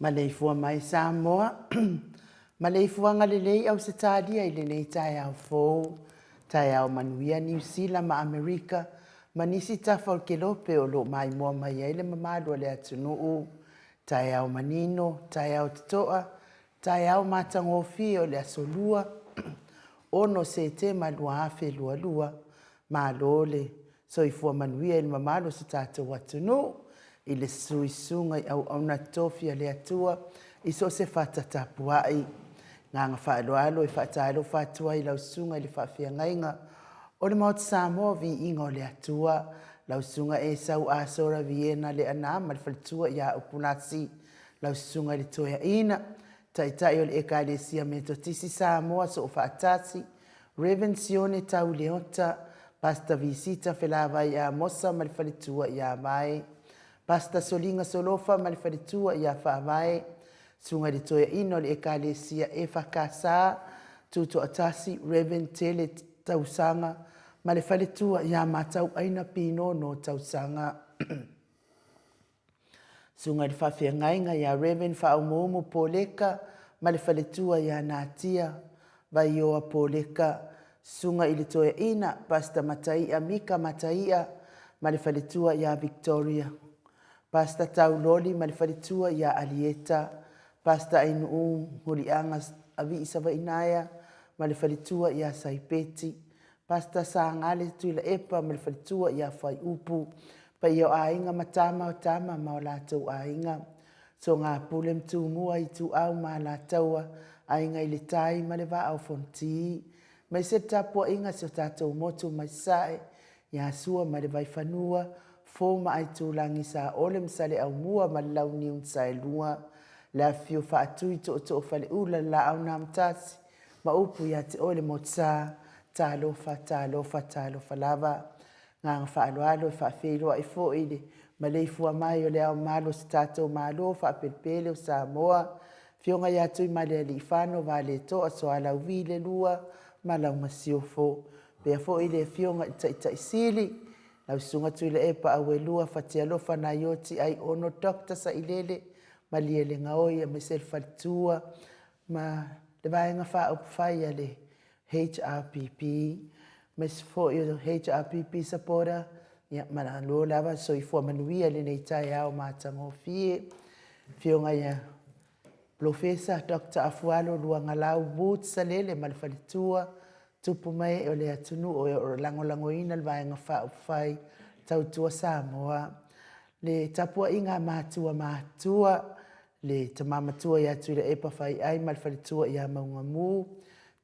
Maleifua mai Samoa. Maleifua ngalelei au se tadia i lenei tai au fou. Tai au manuia New Zealand ma Amerika. Manisi tafa o ke lope o lo mai mua mai aile mamalu le atunuu. Tai au manino, tai au titoa, tai au matangofi o le asolua. Ono se te malua afe lua lua. Ma lole. So ifua manuia ili mamalu se tato watunuu. I le suisunga au na tofi le atua i so se fatatapuai nga whaeloalo i whaetaelo whatua i lau sunga i le whawhiangainga o le Mount Samoa vi inga o le atua lau sunga e sau asora viena le anama le whalitua i a upunasi lau sunga i le toia ina taitai o le ekalesia metotisi Samoa so o whaatasi Reverend Sione Tau Leota Pastor Visita Felawai a Mosa ma le whalitua i a mai Pasta solinga solofa ma le whalitua i a whaamai. Sunga di toia ino le ekalesia e whakasa. Tuto atasi Reverend Tele Tausanga. Ma le whalitua i a matau aina pino no Tausanga. Sunga di whawhiangainga i a Reverend Whaumumu Poleka. Ma le whalitua i a Natia. Vai oa Poleka. Sunga i le toia ina. Pasta Mataia Mika Mataia. Ma le whalitua i a Victoria. Pasta Tauloli ma le whalitua i a Alieta. Pasta Ainu Hurianga avi isawa inaya ma le whalitua i a Saipeti. Pasta Sangale tuila epa ma le whalitua i a Whai Upu. Pa i o ainga matama o tama ma o lātou ainga. So ngā pulem tu mua i tu au ma lātaua ainga i le tai ma le va au fonti. Mai se tapua inga se tātou motu mai sae i a sua ma le vai whanua. Fō ma ai tūlangi sa ole msale au mua ma lau ni un sa lua. La fio whaatui to whale ula la au na mtasi. Ma upu ia te ole mo tsa. Tā lofa lava. Ngā whaaloalo i whaafeiroa i fō ile. Ma leifua mai o le au malo si tātou malo whaapelpele o Samoa. Fionga ia tui ma le ali whano va le toa so alau vile lua. Ma lau masio fō. Pea fō ile fionga ita isili. Lau sunga tui le epa awe lua fatia lofa na yoti ai ono dokta sa ilele ma liele ngaoi a mesel falitua ma le vaenga wha upwhai le HRPP mes fo i HRPP supporter ia mana lo lava so i fua manuia le nei tai au mātango fie fionga ia Professor Dr. Afualo luanga lau boot sa lele ma le falitua tupu mai o le atunu o lango ina le vaenga whaupwhai tautua Samoa. Le tapua inga mātua le tamamatua ia tuira epa whai ai ma le whalitua ia maungamu.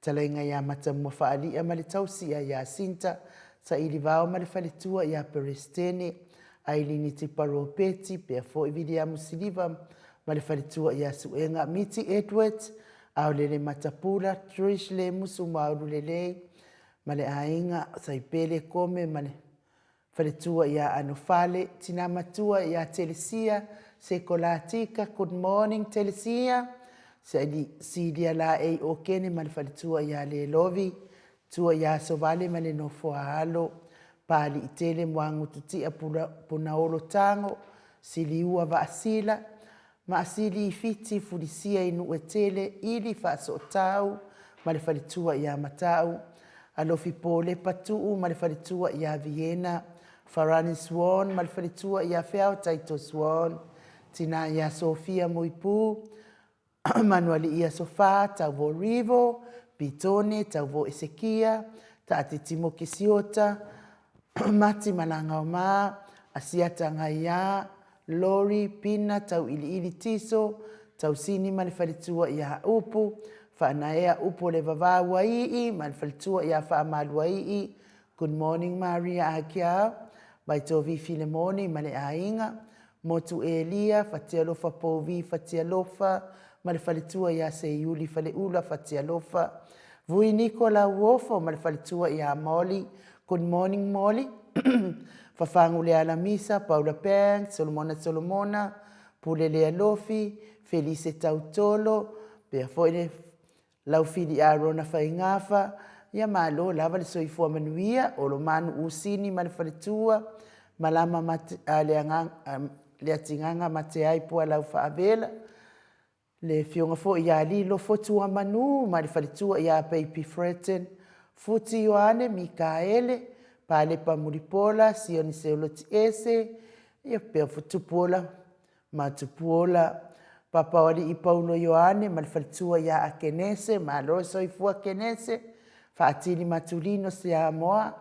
Talainga ia matamua whaalia ma le tausi ia Sinta sa ili vao ma le whalitua ia Perestene ailini tiparo peti pea fo i vidia musiliva ma le whalitua ia Suenga Miti Edwards au lele matapula, Trish le musu mauru lele, ma le ainga, saipele kome, ma le whaletua ia anofale, tina matua ia Telesia, sekolatika, good morning Telesia, se li sidia la ei o kene, ma le whaletua ia le lovi, tua ia sovale ma le nofo alo, pali itele mwangu tutia puna olo tango, siliua va asila, ma asili i fiti furisia inu etele ili whaaso tau ma le whalitua ia matau. Alofi pole patuu ma le whalitua ia Vienna. Farani Swan ma le whalitua ia Whiao Taito Swan. Tina ia Sofia Muipu. Manuali ia Sofa, Tauvo Rivo. Pitone, Tauvo Esekia. Taati Timo Kisiota. Mati Malanga Oma. Asiata Ngaya. Lori, Pina, tau ili tiso, tau sini ma le whalitua ia upu, whaanaea upu le vavawa ii, ma le whalitua ia whaamalua ii. Good morning Maria Akia, bai tovi Filemoni ma le ainga, motu Elia, fatia lofa povi, fatia lofa, ma le whalitua ia Seiuli whale ula, fatia lofa. Vui Nicola Wofo ma le whalitua ia Molly, good morning Molly. Fafangu le Alamisa, Paula Peng, Solomona, Pulele Alofi, Felice Tautolo, pea foine laufili a Rona Whaingafa, ia malo lava le soifua manuia, o lo manu usini ma le whalitua, malama le atinganga mate ai pua lau whaavela, Le fionga fo ia lilo fotua manu ma le faletua ia Baby Fretten futi Ioane Mikaele pa le pamuripola sioni seoloti ese ia pea futupola ma tupuola papa wali I Paulo Ioane ma le faletua ia Akenese ma lo soifua Kenese faatili matulino se Amoa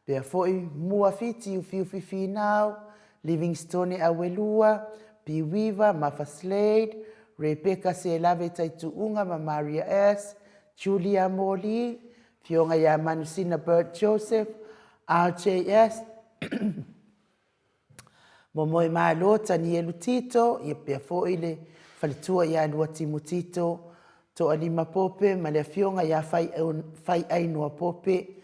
pea foi mua fiti ufi finau Livingstone Awelua Piwiva Mafa Slade Rebecca se lave taituunga ma Maria S. Julia Moli, fionga ya Manusina Bert Joseph, RJS, Momoe Malota ni Elutito, ia pea foile, falitua ya lua Timotito, to alima pope, ma le fionga ya fai ainua pope.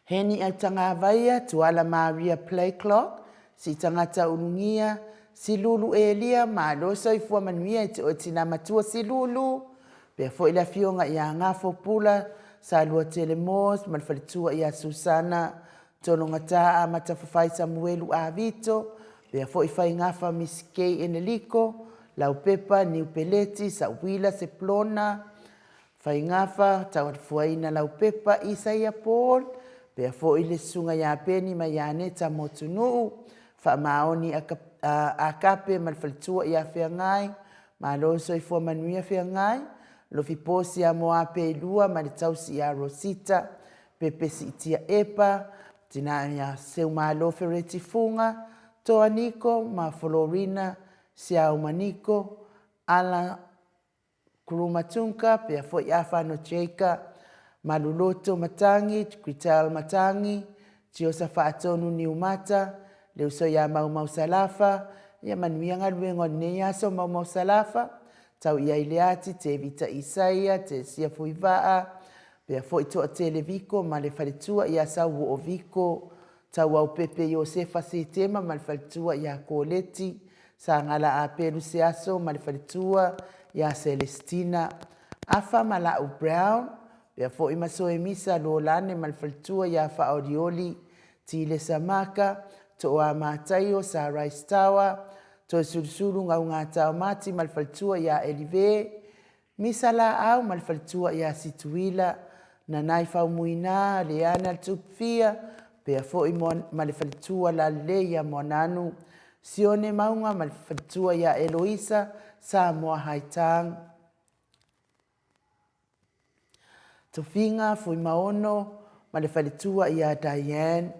Heni au tanga vaia, tuala Maria Play Clock, si tangata ulungia, si lulu elia, ma losa I fua manuia te o tina matua si lulu. Pea fo ila fionga ia ngafo pula, sa lua telemos, malfalitua ia Susana, tono ngata a matafafai Samuelu a Vito, pea fo ifai ngafa Miss Kay Eneliko, lau pepa, niu peleti, sa wila se plona, fai ngafa, tawafuaina lau pepa, Isaia Paul, pea fo ile sunga ya peni ma ya neta motunuu, fa maoni a kape malfalitua ia whiangai, ma loso I fua manuia whiangai, lo fiposi a moa pe lua ma le tausi ia Rosita, pepe si itia epa, tina ia seu ma lo fereti funga, toa Niko ma Florina, sia umaniko, ala kurumatunka, pea fo ia whano Jeka, Maluloto Matangi, Krital Matangi, Tiosa atonu ni umata, leo so ya mau salafa, ia manuia ngaluengo nea so mau salafa, tau ia ileati te vita Isaia, te sia fuivaa, pea fo ito a televiko, ma le faletua ia sau o viko, tau au pepe Josefa se tema, ma le faletua ia Koleti, sa ngala a peru se aso, ma le faletua ia Celestina, afa Malau Brown, pea fo ima so emisa lo lane malfaltua ya fa audioli tile samaka to a mataio sa Rice Tower to sursuru ngau ngata mati malfaltua ya Elive misala au malfaltua ya Situila na naifa muina Leana Tupfia pea fo imon malfaltua la le ya monanu sione maunga malfaltua ya Eloisa sa moa haitang Tofinga fui maono, ma le faletua ia Diane,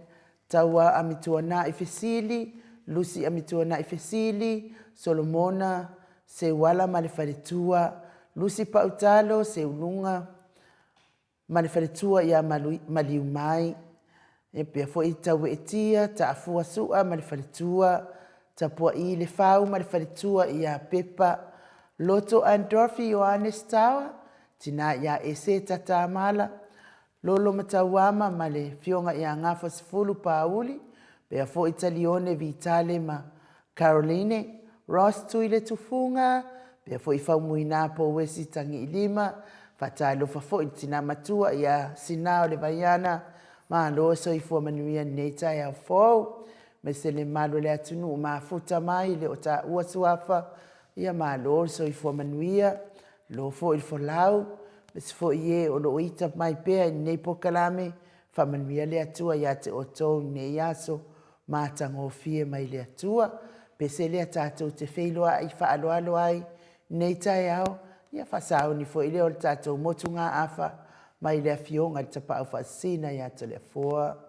taua amituana ifesili, Lucy amituana ifesili, Solomona, se wala ma le faletua, Lucy Pautalo, se ulunga, ma le faletua ia maliumai, e pia fo I tau etia, ta afua sua ma le faletua, ta pua I le fau ma le faletua ia Pepa, Loto Andorfi Ioannes Tower, tina ia ese tata mala lolo matawama male fionga ia ngafa sifulu pauli pea fo Italione Vitale ma Caroline Ross tuile tufunga pea fo ifau muina po wesi tangi ilima fatalo fa fo tina matua ia sinao le vaiana ma lo so ifo manuia neta ia fo mesele malo le atunu ma futa mai le ota uasuafa ia ma lo so ifo manuia lo fo il folau mes fo ie o lo ita mai pe nei pokalame fa manuia le atua ia te oto nei aso ma tango fie mai le atua pe se le tato te feiloa I fa alo ai nei tai au ia fa sao ni fo ile o tato motunga afa mai le fionga te pa fa sina ia te le foa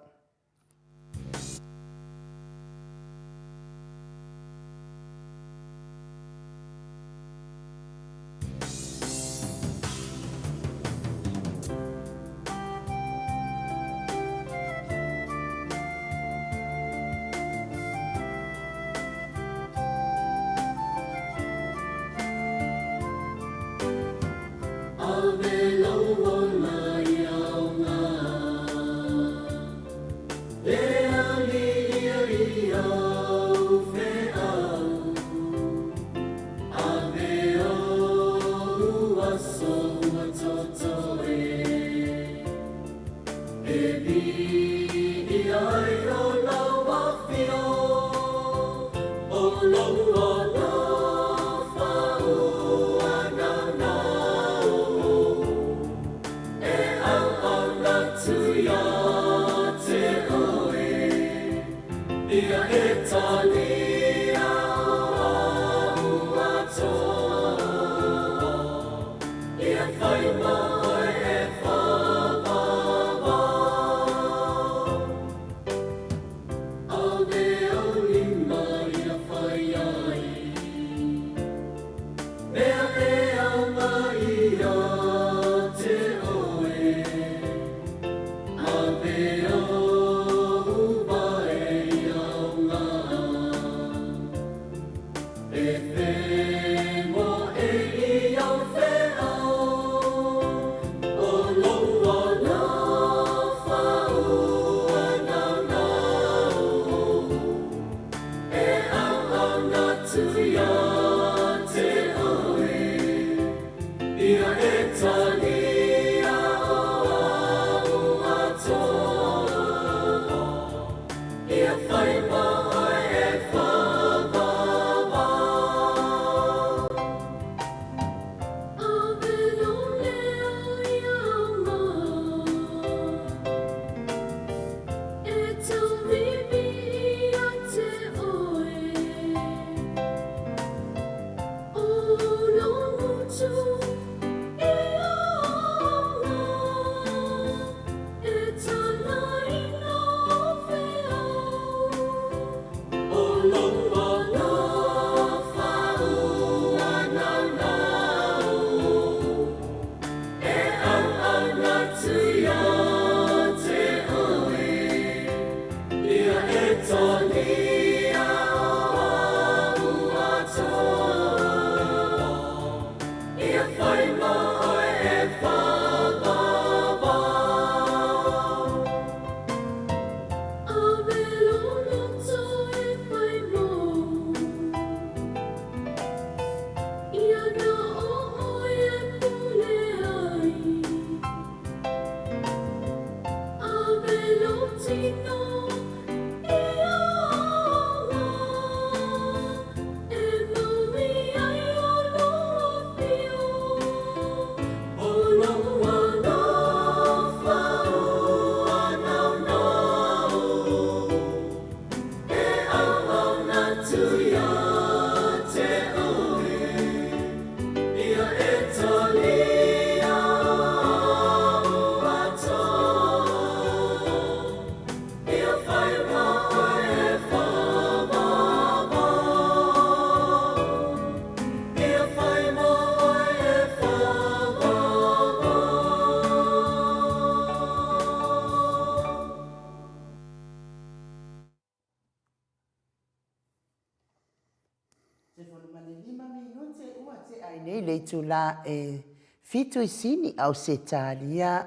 Nei le tula e fitu isini au se talia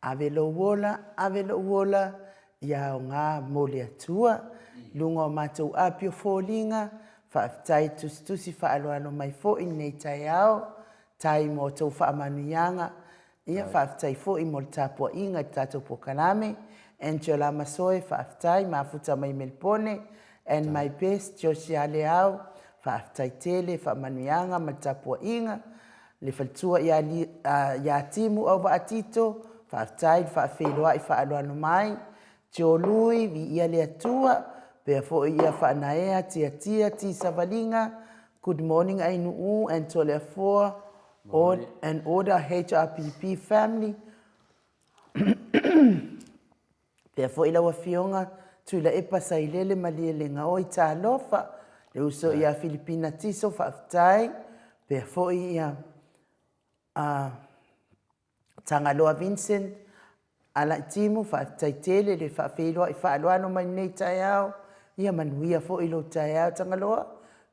ave lo wola ia o ngā mole atua lunga o mātou apio fōlinga whaafitai tusi whaaloano mai fōi nei tai au tai mo tau whaamanuianga ia whaafitai fōi mo le tāpua inga i tātou pokalame Angela Masoe whaafitai mafuta mai Melpone and my best Josia Leao whaafitai tele whaamanuianga ma tāpua inga le whaltua ia timu au waatito whaafitai whaafeiloa i whaaloano mai Tio lui vi ia le atua pe fo ia whanaea tia ti savalinga good morning ainu and tole for and order HRPP family pe fo ila wafionga tu la epa sailele maliele nga o italofa le uso ia Filipina tiso whaafitai pe fo ia Tangaloa Vincent ala timu whaataitele le whaawheroa i whaaloano mai nei tai au. Ia manuia fo i lo tai au Tangaloa.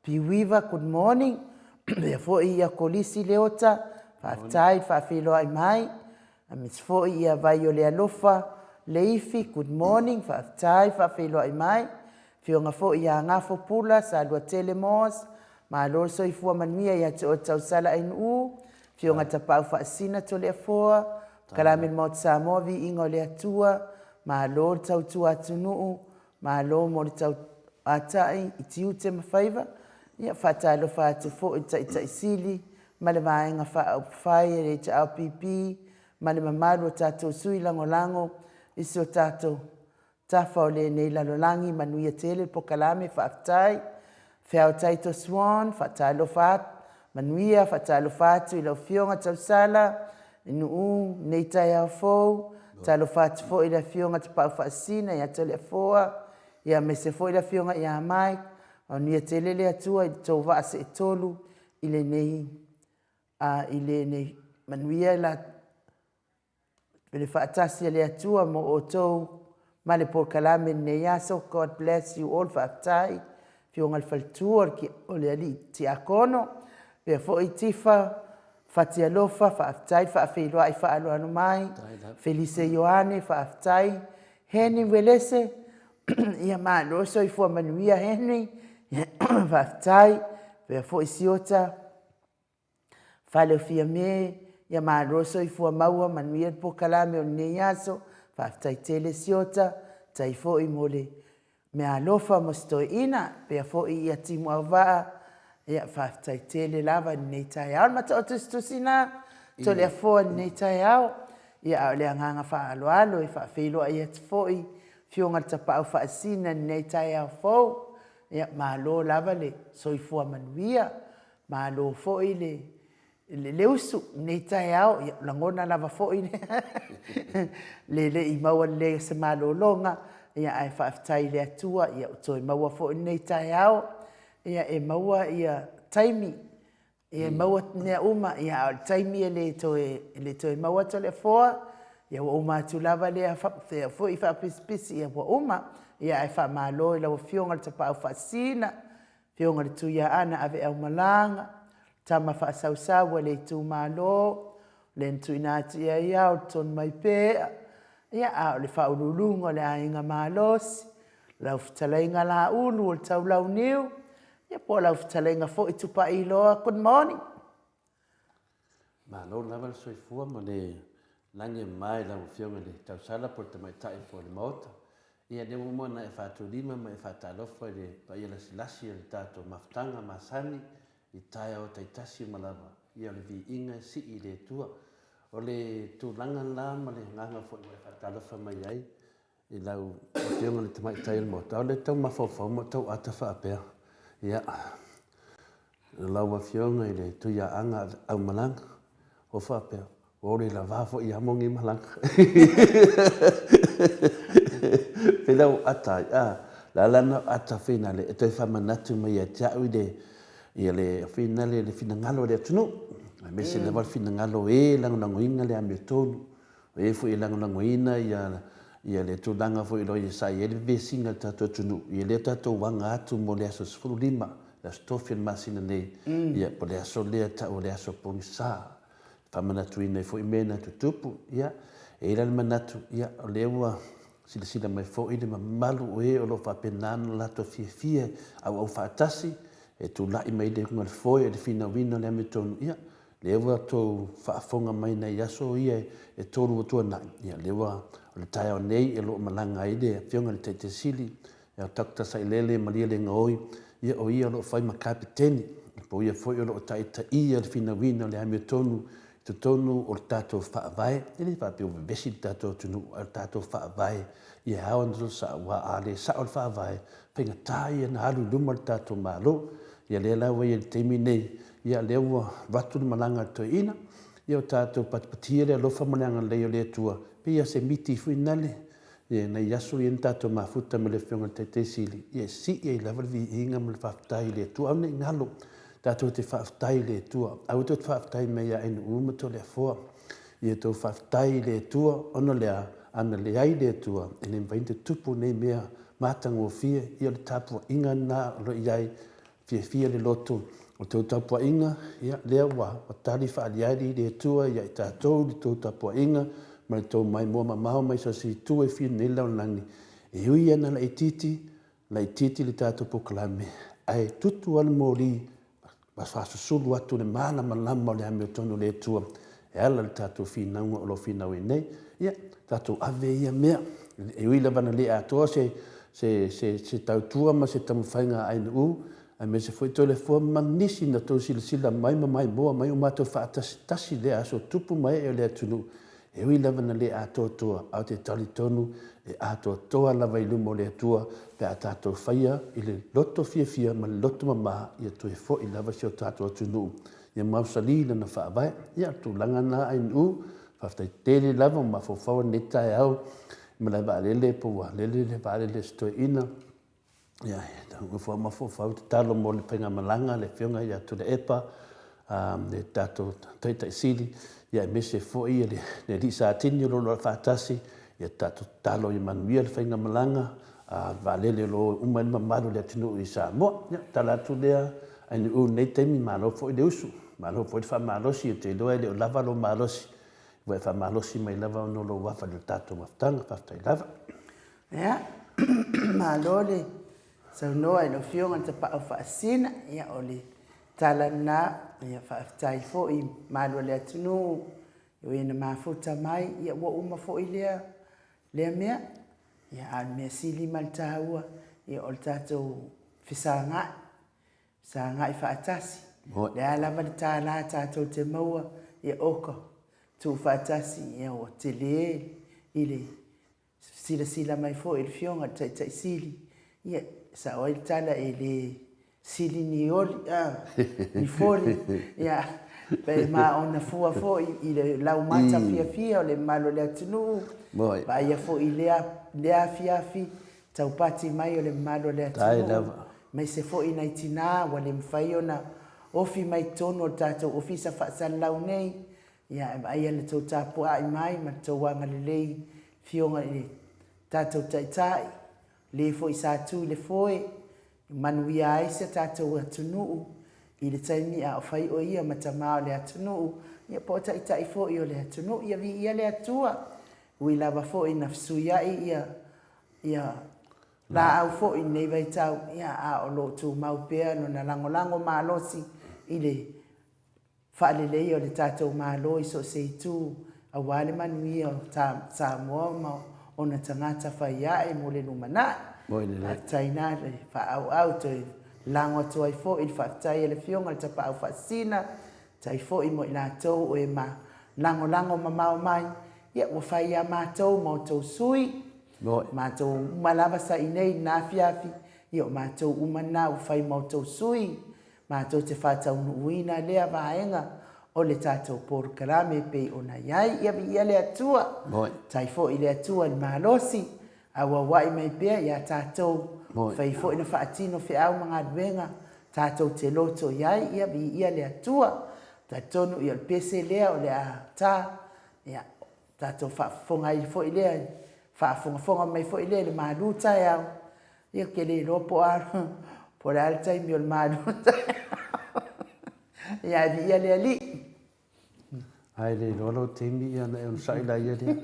Piwiva, good morning. Ia fo i ia kolisi leota. Whaatai, whaawheroa i mai. Miss fo i ia vai o le alofa. Leifi, good morning. Whaatai, whaawheroa i mai. Fionga fo i ia ngafo pula, sa lua telemos. Ma lorso i fua manuia ia te o tausala inu. Fionga tapau whaasina to lea foa. Kalamin mo Samoa vi ingo le atua, ma lo tau tua tunuu, ma lo mo le tau atai, iti ute mawhaiva. Ia whatai lo whaatu fo i ta isili, ma le vaenga whaai e te au pipi, ma le mamaru o tātou sui lango, isi o tātou tafa o le nei lalolangi, manuia tele po kalame whaatai, whiau taito swan, whatai lo whaat, manuia whatai lo whaatu i lau fionga tau sala, Inu nei tai au fōu, talo whaatu fō i la fionga te pau whaasina i ato lea fōa, ia me se fō i la fionga i a mai, o nia te lele atua i tō waase e tolu, i le nei manuia la, le whaatasi le atua mo o tō ma le polokalame nei aso. God bless you all faafetai fioga le faletua o le alii tiakono pea foʻi tifa fatialofa faafetai faafeiloaʻi faaloano mai Felice Ioane faafetai Henry Welese ia malo soifua manuia Henry faafetai pea foʻi siota faleofia me ia malo soifua maua manuia le polokalame o lenei aso faafetai tele siota tai foʻi mo le mea alofa mo stoeina pea foʻi ia timu auvaa ia faafetai tele lava lenei taeao le mataʻotustusina to le afoa lenei taeao ia o le agaga faaaloalo e faafeiloa ia te foʻi fioga le tapaʻu faasina lenei taeao fou ia malo lava le soifua manuia malo foʻi le usu nei taeao ia lagona lava foʻi le leʻi maua lelei se malōloga ia ae faafetai le atua ia o toe maua foʻi lenei taeao ia e maua ia taimi ia maua mea uma ia o le taimi e le toe maua to le afoa ia ua uma atu lava lea foʻi faapisipisi ia ua uma ia e faamālo i laua fioga le tapaʻu faasina fioga le tuia ana ave aumalaga tama faasausaua le itumālō le natuuina atu ia ia o le tonu mai pea ia a o le faaululuga o le aiga malosi lau fetalaiga laulu o le taulauniu ia po lau fetalaiga foʻi tupaʻi iloa good morning malo lava le soifua ma le lagi mai lau fioga le tausala po le tamaitaʻi po le maota ia le ua moana e faatulima ma e faatalofa i le paia lasilasi e le tatou mafutaga masani i tae o taitasi ma lava ia o le viiga e siʻi i le atua o le tulaga la ma le agaga foʻi ma e faatalofa mai ai i lau fioga le tamaitaʻi o le maota o le taumafaufau ma tauata faapea ia laua fioga i le tuiaaga aumalaga o faapea o le lavā foʻi amogi malaga pelau ata ia la lana ata fina le toe faamanatu mai ia te aʻu ia le fina le finagalo le atunuu me se leva le finagalo e lagolagoiga le amiotonu e foʻi e lagolagoina ia le tulaga foʻi loa ia sai e le vesiga le tatou atunuu ia lea tatou uaga atu mo le aso 15 le aso tofi le masina nei ia po le aso lea taʻu le aso polisa faamanatuina foʻi me na tutupu ia e ila le manatu ia o le ua silasila mai foʻi le mamalu e o loo faapenano latou fiafia auau faatasi e tulaʻi mai le ugalefoi e le finauina o le amiotonu ia le ua tou faafoga mai nai aso ia e tolu atuanaʻi ia le ua o le taeao nei e loo malaga ai le afioga le taʻitesili e o takutasaʻilele malia le gaoi ia o ia loo fai ma kapiteni po ia foʻi o loo taʻitaʻia le finauina o le amiotonu totonu o le tatou faavae e le faapeo vevesi le tatou atunuu a le tatou faavae ia ao na saʻauā a le saʻo le faavae faigatā ia na alu luma le tatou mālō ia lea laua ia le taimi nei ia lea ua vatu le malaga le toeina ia o tatou patipatia le alofa ma le agalelei o le atua pe ia se miti fuinale ia nai aso ia na tatou mafuta ma le afioga le taʻitaisili ia siʻi ai lava le viiga ma le faafetai i le atua auna igalo tatou te faafetai le atua au te faafetai mai a ina uma to le afoa ia tou faafetai le atua ona lea ana leai le atua e le mafaina tupu nei mea matagofia ia le tapuaʻiga na o loʻi ai fiafia le loto o tou tapuaʻiga ia lea ua tali faaliali le atua ia i tatou le tou tapuaʻiga ma le tou mai moa mamao mai sasitu e finei laolagi e ui ana laʻitiiti le tatou pokalame ae tutu a le moli fasusulu atu le malamalama o le amiotonu le atua e ala le tatou finauga o loo finau i nei ia tatou ave ia mea e ui lava na lē atoa se tautua ma se tamafaiga ainuu ae me se foi toe le fua manisi na tou silasila mai ma mai moa mai o matou faatasitasi lea aso tupu mai e o le atunuu e ui lava na lē atoatoa au te talitonu e atoatoa lava i luma o le atua pe a tatou faia i le loto fiafia ma le loto mamā ia toe foʻi lava se o tatou atunuu ia mausali lana faavae ia tulaga na ainuu faafetaitele lava ma faufau lenei taeao ma le vaalele poua lele le vaalele setoeina ia ua ma faufau te talo mo le paigamalaga le fioga ia tu le epa le tatou taʻitaʻisili ia e mese foʻi le liʻisatini o lolo faatasi ia tātou talo i manuia le whainga malanga, valele lo uma ni mamaru le tinu i Samoa, tala atu lea, ai ni nei teimi malo fo i le usu, malo fo i wha malosi e te loa i le o lava lo malosi, wa e wha malosi mai lava no lo wafa le tātou maftanga, whaftai lava. Ia, malole, sau noa i lo fionga te pa au whaasina, ia o le tala na, ia whaftai fo i malo le atunu, i ina mafuta mai, ia wa uma fo i lea mea, ia an mea sili mal taua, ia o le tātou whisangai, whisangai whaatasi. Le alava le tāla tātou te maua, ia oka, tu whaatasi, ia o te le, i le sila mai fo i le fionga, tai sili, ia sa o il tala e le sili ni oli, ni foli, ia, pe ma ona fua fo i le lau mata fia o le malo le atunu, pa ia fo i lea fiafi, tau pati mai o le malo le atunu, mai se fo i nai tina, wa le mwhai ona ofi mai tono o tātou ofisa whaasana lau nei, ia ai le tau tāpua ai mai, ma tau wanga le lei fionga i tātou taitai, le fo i sātu i le foe, manuia aise tātou atunuu, i le taimi a o whai o ia matamao le atunuu, ia po tai fo i o le atunuu, ia vi ia le atua, ui lava fo i nafsuiai ia la au fo i nei vai tau, ia a o lo tu maupea no na lango malosi, i le whaalelei o le tātou malo i so se tu, a wale manuia o Samoa ma o na tangata whaiae mo le lumana, a taina le whaau to lango to ai fo i le whaatai e le fionga le tapa au whaasina, tai fo i mo i lātou o e ma lango mamau mai, ia o whaia mātou mo tau sui, mātou malava sa i nei nā fiafi, ia o mātou umana o whai mo tau sui, mātou te whātau nuuina lea vaenga, o le tātou pōrukarame pei o na iai, ia vi ia le atua, tai fo i le atua ni malosi, a wawai mai pia ia tātou, whai fo ina whaatino whi au mga duenga, tātou te loto iai, ia vi ia le atua, ta tonu i al pese lea o le a tā, ia tātou whaafonga i fo i lea, whaafonga mai fo i lea le maluta au, ia ke le lopo aru, po le altai mi o le maluta, ia vi ia le ali. Ai le lolo temi ia na e un saila ia lea.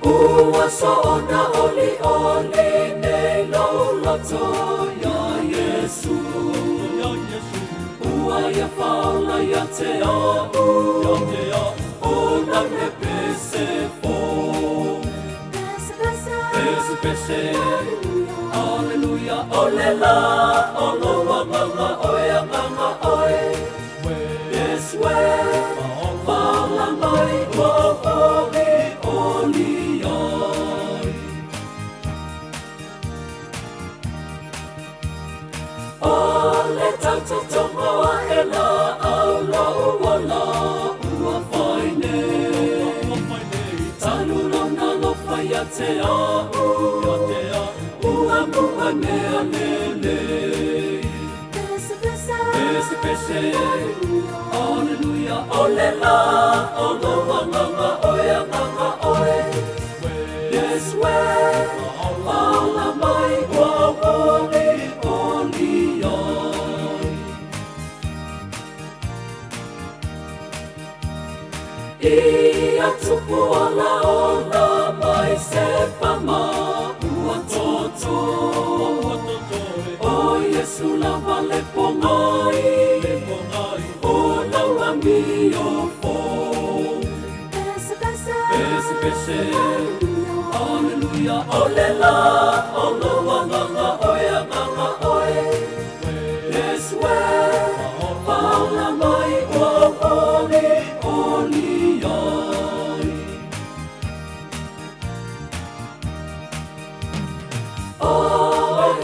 Ua so'ona oli nei laulato ya Yesu. Ua ia faula ia te au, o na me pese fo. Pese, Alleluia, olela, oloa mama oia mama oi. Yes, we, faula mai o oli. Ole tauta tongoa e la au loa ua whaine. Tanu lona lofa ia te au, ua mua mea lele. Pese, Alleluia, ole la, oloa mama oia mama oe. Yes, we, ala mai ua oli. Ia tupu ala mai se pama ua toto. O Yesu lava le pongai, o laura mi o fo. Pese, Alleluia, olela, oloa mama oia mama oe. Yes, we, paula mai o oli. Oh,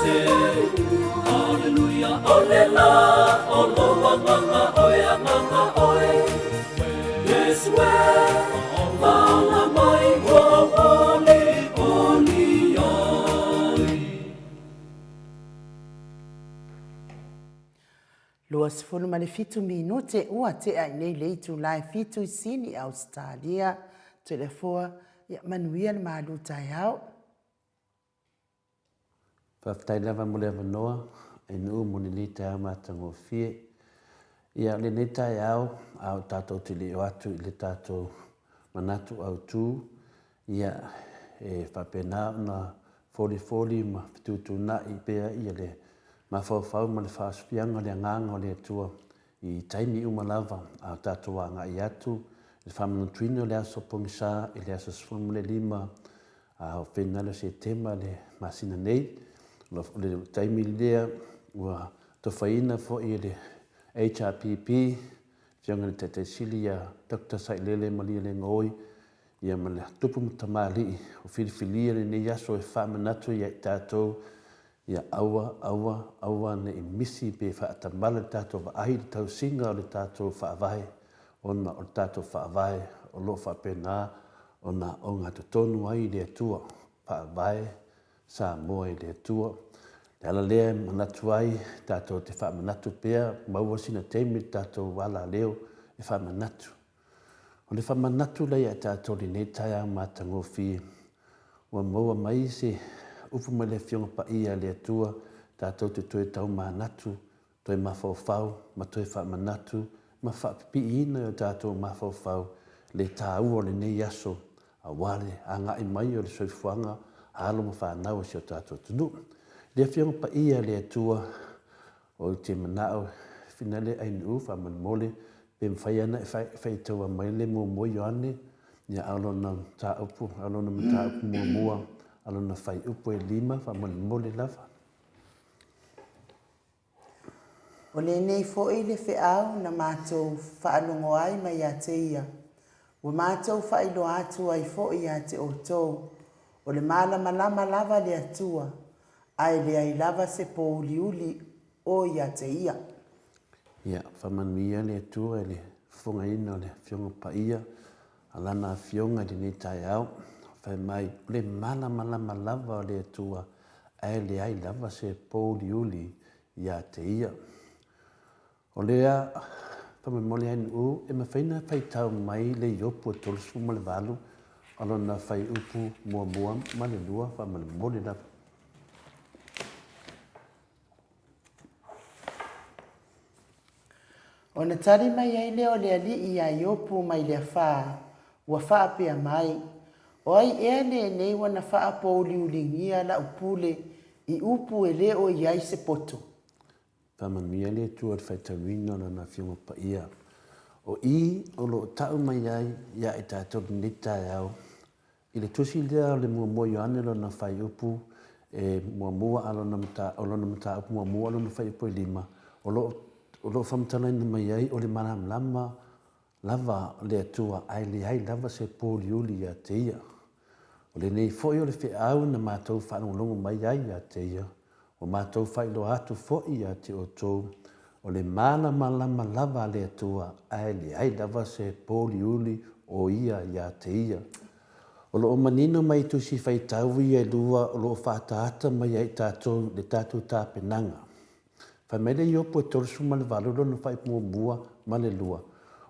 pese. Hallelujah, olela, oloa nganga oe a nganga oe. Yes, we, maunga mai o oli, oli oi. Lua sifunu mane fitu minute ua te ai nei leitu lai fitu sini Australia. Telefua ya manuia le malu tai au. Whaftai lava mo le avanoa, e nuu mo ni li te au mātango fie. Ia le ne tai au tātou te leo atu i le tātou manatu au tū. Ia e whapena na foli ma fitu na i pea ia le mawhauwhau ma le whaasupianga le nganga o le atua i taimi umalava au tātou wanga i atu. Le whamanutuino le aso pongisa i le aso sfomu le lima au whenalo se tema le masina nei. Le taimi lea ua tawhaina fo i le HRPP, fianga le tete sili ia Dr. Sailele Malia le ngoi, ia ma le tupu mutamali o whiriwhilia le nei aso e whamanatu ia i tātou, ia aua ne i misi pe whaatamala le tātou wa ahi le tau singa o le tātou whaavahe, ona o le tātou whaavahe o lo whapena, ona o ngā tonu ai le atua whaavahe, sa moa i le atua. Le ala lea manatu ai, tātou te wha manatu pea, maua sina teimi tātou wala leo e wha manatu. O le wha manatu lei a tātou li nei tai au mātango fie. Ua maua mai se upu mai le fionga pa ia le atua, tātou te toe tau manatu, toe mawhauwhau, ma toe wha manatu, ma wha pipi ina o tātou mawhauwhau, le tāua le nei aso, a wale, a ngai mai o le soifuanga, alo ma whanau si o tātou tunu. Le fianga pa ia le atua o te manao finale ai nu fa man mole pe mfaiana fai taua mai le mo yoane ia alona ta upu alona mata upu mo alona fai upu e lima fa man mole lava. O le nei fo i le whiau na mātou whaanongo ai mai a te ia. Wa mātou whailo atu ai fo i a te o tō. O le malama lava le atua. Ai le ai lava se pouliuli o ia te ia. Ia, whamanuia le atua e le whunga ina o le fionga pa ia. Alana fionga di ni tai au. Whai mai, le malama lava o le atua. Ai le ai lava se pouliuli ia te ia. O lea, whamamole ai nu, e mawhaina whai tau mai le iopu o tolusu ma le valu. Alona whai upu mua ma le lua, whamamole lava. O na tari mai ai leo le ali i a iopu mai le wha, ua wha pia mai. O ai ea le nei wana wha po liulingia la upule i upu e le o iai se poto. Whamamia le tua le whaitawina na whiunga pa ia. O i o lo tau mai ai ia i tātou nita au. I le tusi lea le mua yoane lo na whai upu e mua alona mata upu mua alona whai upu e lima. O lo whamtana ina mai ai o le manam lava le atua ai le ai lava se poliuli a te ia. O le nei foi o le whiau na mātou whanongongo mai ai a te ia. O mātou whailo atu foi a te o tō. O le malama lava le atua ai le ai lava se poliuli o ia a te ia. O lo manino mai tu si whaitau ia lua o lo whataata mai ai tātou le tātou tāpenanga. Whamele i opo e torosu ma le valuro na whai mua ma le lua.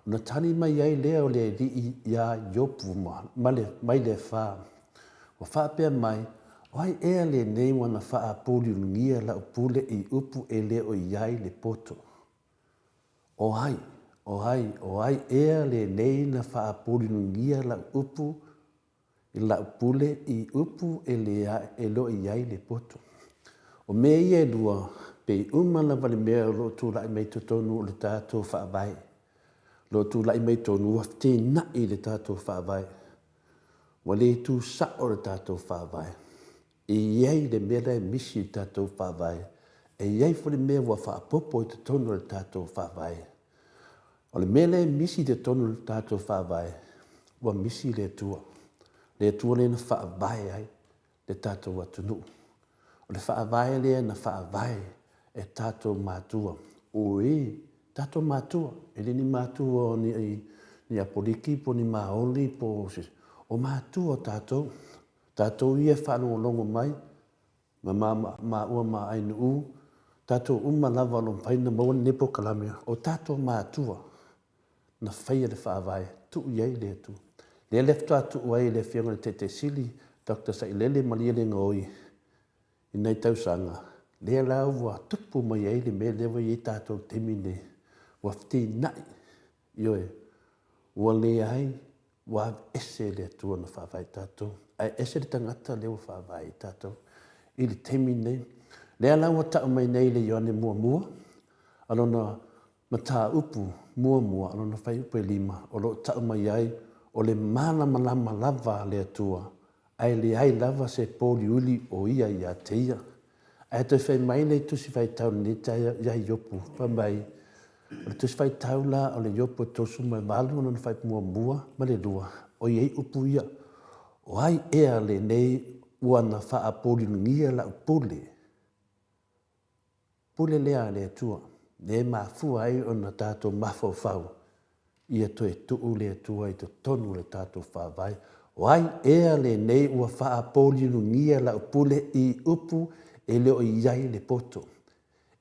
O na tani mai ai lea o le li ia iopu mai le wha. O wha pia mai, o ai ea le nei wana wha a pōli ungia la upule i upu e le o iai le poto. O ai ea le nei na wha a pōli ungia la upu i la upule i upu e lo iai le poto. O mea ia lua, pe umana vale mea lo tu lai mai tonu o le tātou whaavai. Lo tu lai mai tonu a te nai le tātou whaavai. Wa le tu sa o le tātou whaavai. E iei le mea le misi tātou whaavai. E iei fo le mea wa whaapopo i te tonu le tātou whaavai. O le mea le misi te tonu le tātou whaavai. Wa misi le tua. Le tua le na whaavai ai le tātou atunu. O le whaavae lea na whaavae e tātou mātua. O tātou mātua. E ni mātua ni apoliki po ni maoli po o mātua tātou. Tātou ia whanongongo mai. Ma ua ma ainu u. Tātou lava lo mpaina maua nepo kalamea. O tātou mātua. Na whaia le whaavae. Tu iei lea tu. Lea lefto atu uai le whianga le te sili. Dr. Sailele Malia ngoi. I nei tausanga. Lea lau wa tupu mai ei le me lewa i tātou temine. Wa fti nai. Ioe. Wa le ai. Wa ese le atua na whaavai tātou. Ai ese le tangata lewa whaavai tātou. I le temine. Lea lau wa tau mai nei le ione mua. Alona mata upu mua. Alona whai upu e lima. O lo tau mai ai. O le malama lava le atua. Ai le ai lava se poli uli o ia te ia. Ai te whai mai le tusi whai tau ni taia ia iopu. Whamai. O le tusi whai tau la o le iopu tosu mai malu o na whai mua ma le lua. O iei upu ia. O ai ea le nei ua na wha poli ngia la upule. Pule lea le atua. Le mafua ai o na tātou mafau. Ia to e tuu le atua i to tonu le tātou whaavai. Wai ea le nei ua wha poli ngia la upule i upu e leo i iai le poto.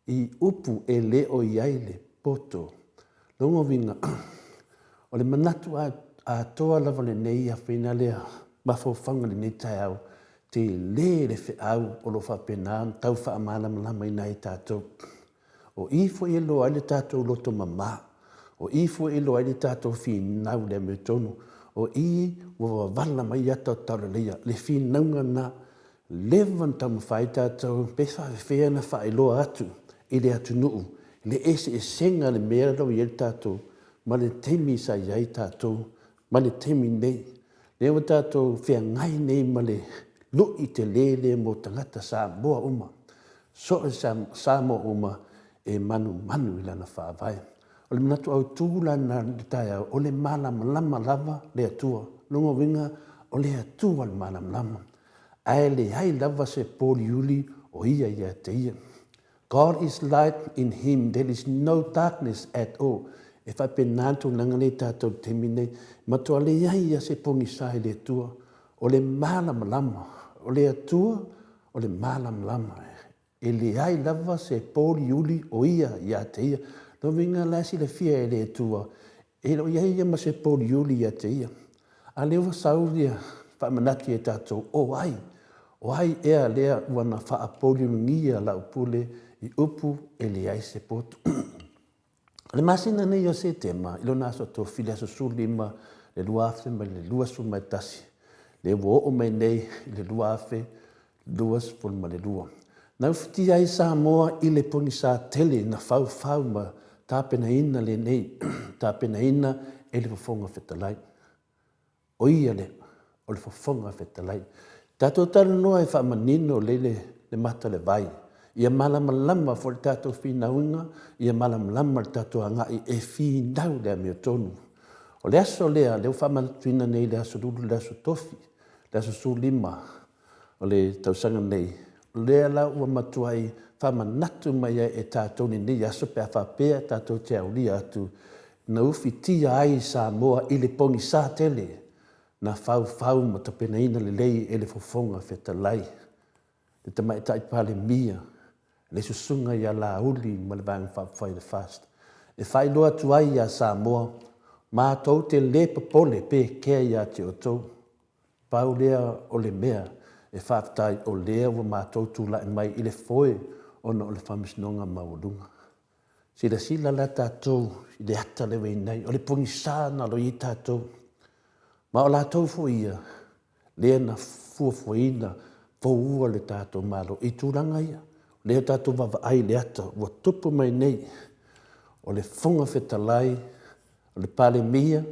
I upu e leo i iai le poto. Longo vinga. O le manatu a toa lava le nei a whina lea. Mafawhanga le nei tai au. Te le whi au o lo whapenaan. Tau wha malama i nai tātou. O ifo e lo ai le tātou loto mama. O ifo e lo ai le tātou whi nau le me tonu. O i wa wala mai ata tau leia. Le whi naunga na levan tamu whai tātou. Pefa whea na whai loa atu. I le atu nuu. Le ese e senga le mea rau i el tātou. Ma le temi sa iai tātou. Ma le temi nei. Lewa tātou whea ngai nei ma le lu i te lele mo tangata sa moa uma. So e sa moa uma e manu i lana whaavai. O le manatu au tūla na tai au, o le malama lava le atua. Longo winga, o le atua le malama lama. Ai le hai lava se poli uli o ia te ia. God is light in him, there is no darkness at all. E whai penantu nangane tātou temine, matua le ia se pongi sai le atua. O le malama lama, o le atua, o le malama lama. E le hai lava se poli uli o ia te ia. No vinga lasi le fia e le tua. E lo ia ma se poli uli te ia. A lewa sauria whamanaki e tātou. O ai ea lea wana wha poli ngia la upule i upu e le ai se potu. Le masina nei o se tema. Ilo naso to filia so sulima le luafe ma le luasu mai tasi. Le wo o mai nei le luafe luas pol ma le lua. Nau fiti ai sa moa i le poni sa tele na fau ma tāpena ina le nei, tāpena ina e le fofonga whetalai. O ia o le fofonga whetalai. Tātou tala noa e whamanino le mata le vai. Ia malama fo le tātou whinaunga, ia malama le tātou angai e whinau lea mea tonu. O le aso lea, leo whamantuina nei le aso lulu, le aso tofi, le aso sulima, o le tausanga nei. Lea la ua matuai whamanatu mai e tātou ni aso pia whapea tātou te aulia atu. Na uwhi tia ai sa moa i le pongi sa tele. Na whau ma tapena ina le lei e le fofonga whetalai. Le tamai tai pale mia. Le susunga ia la uli ma le bang whawhai le fast. E whai loa tuai ia sa moa. Ma tau te le papole pe kea ia te o tau. Pau lea o le mea. E whaftai o lea wa mātou tūla mai i le foe ona o le whamisnonga maurunga. Sila la tātou i le ata le wei nei, o le pungi sāna lo i tātou. Ma o lātou fo ia, lea na fuafuaina fōua le tātou malo i tūranga ia. Lea tātou wawa ai le ata, ua tupu mai nei, o le fonga whetalai, o le pale mia,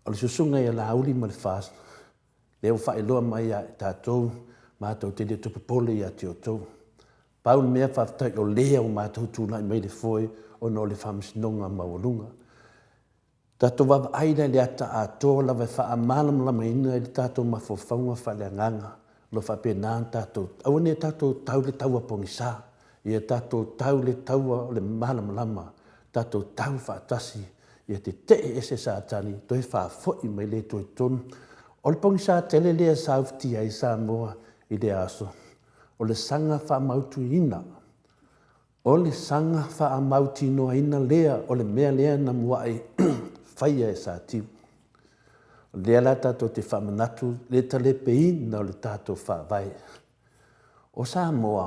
o le susunga ia la auli ma le fāsna. Leo whae loa mai a tātou, mātou te lea tupu pole i a te o tau. Pau mea whaftai o lea o mātou tūnai mai le foe o no le whamsinonga maurunga. Tātou wawa aina le ata a tō lawa wha amalam lama ina i tātou mawhawhaunga whale nganga. lo whapena tātou. Au ne tātou tau le taua pongisa. Ia tātou tau le taua o le malamalama. Tātou tau whaatasi. Ia te ese sa tani. Toi whaafoi mai le toi tonu. O le pongisa tele lea sautia i Samoa i le aso. O le sanga whaamautu ina. O le sanga whaamauti noa ina lea. O le mea lea na muai. Whaia e sa tiu. Lea la tātou te whamanatu, le tale peina o le tātou whaavai. O Samoa,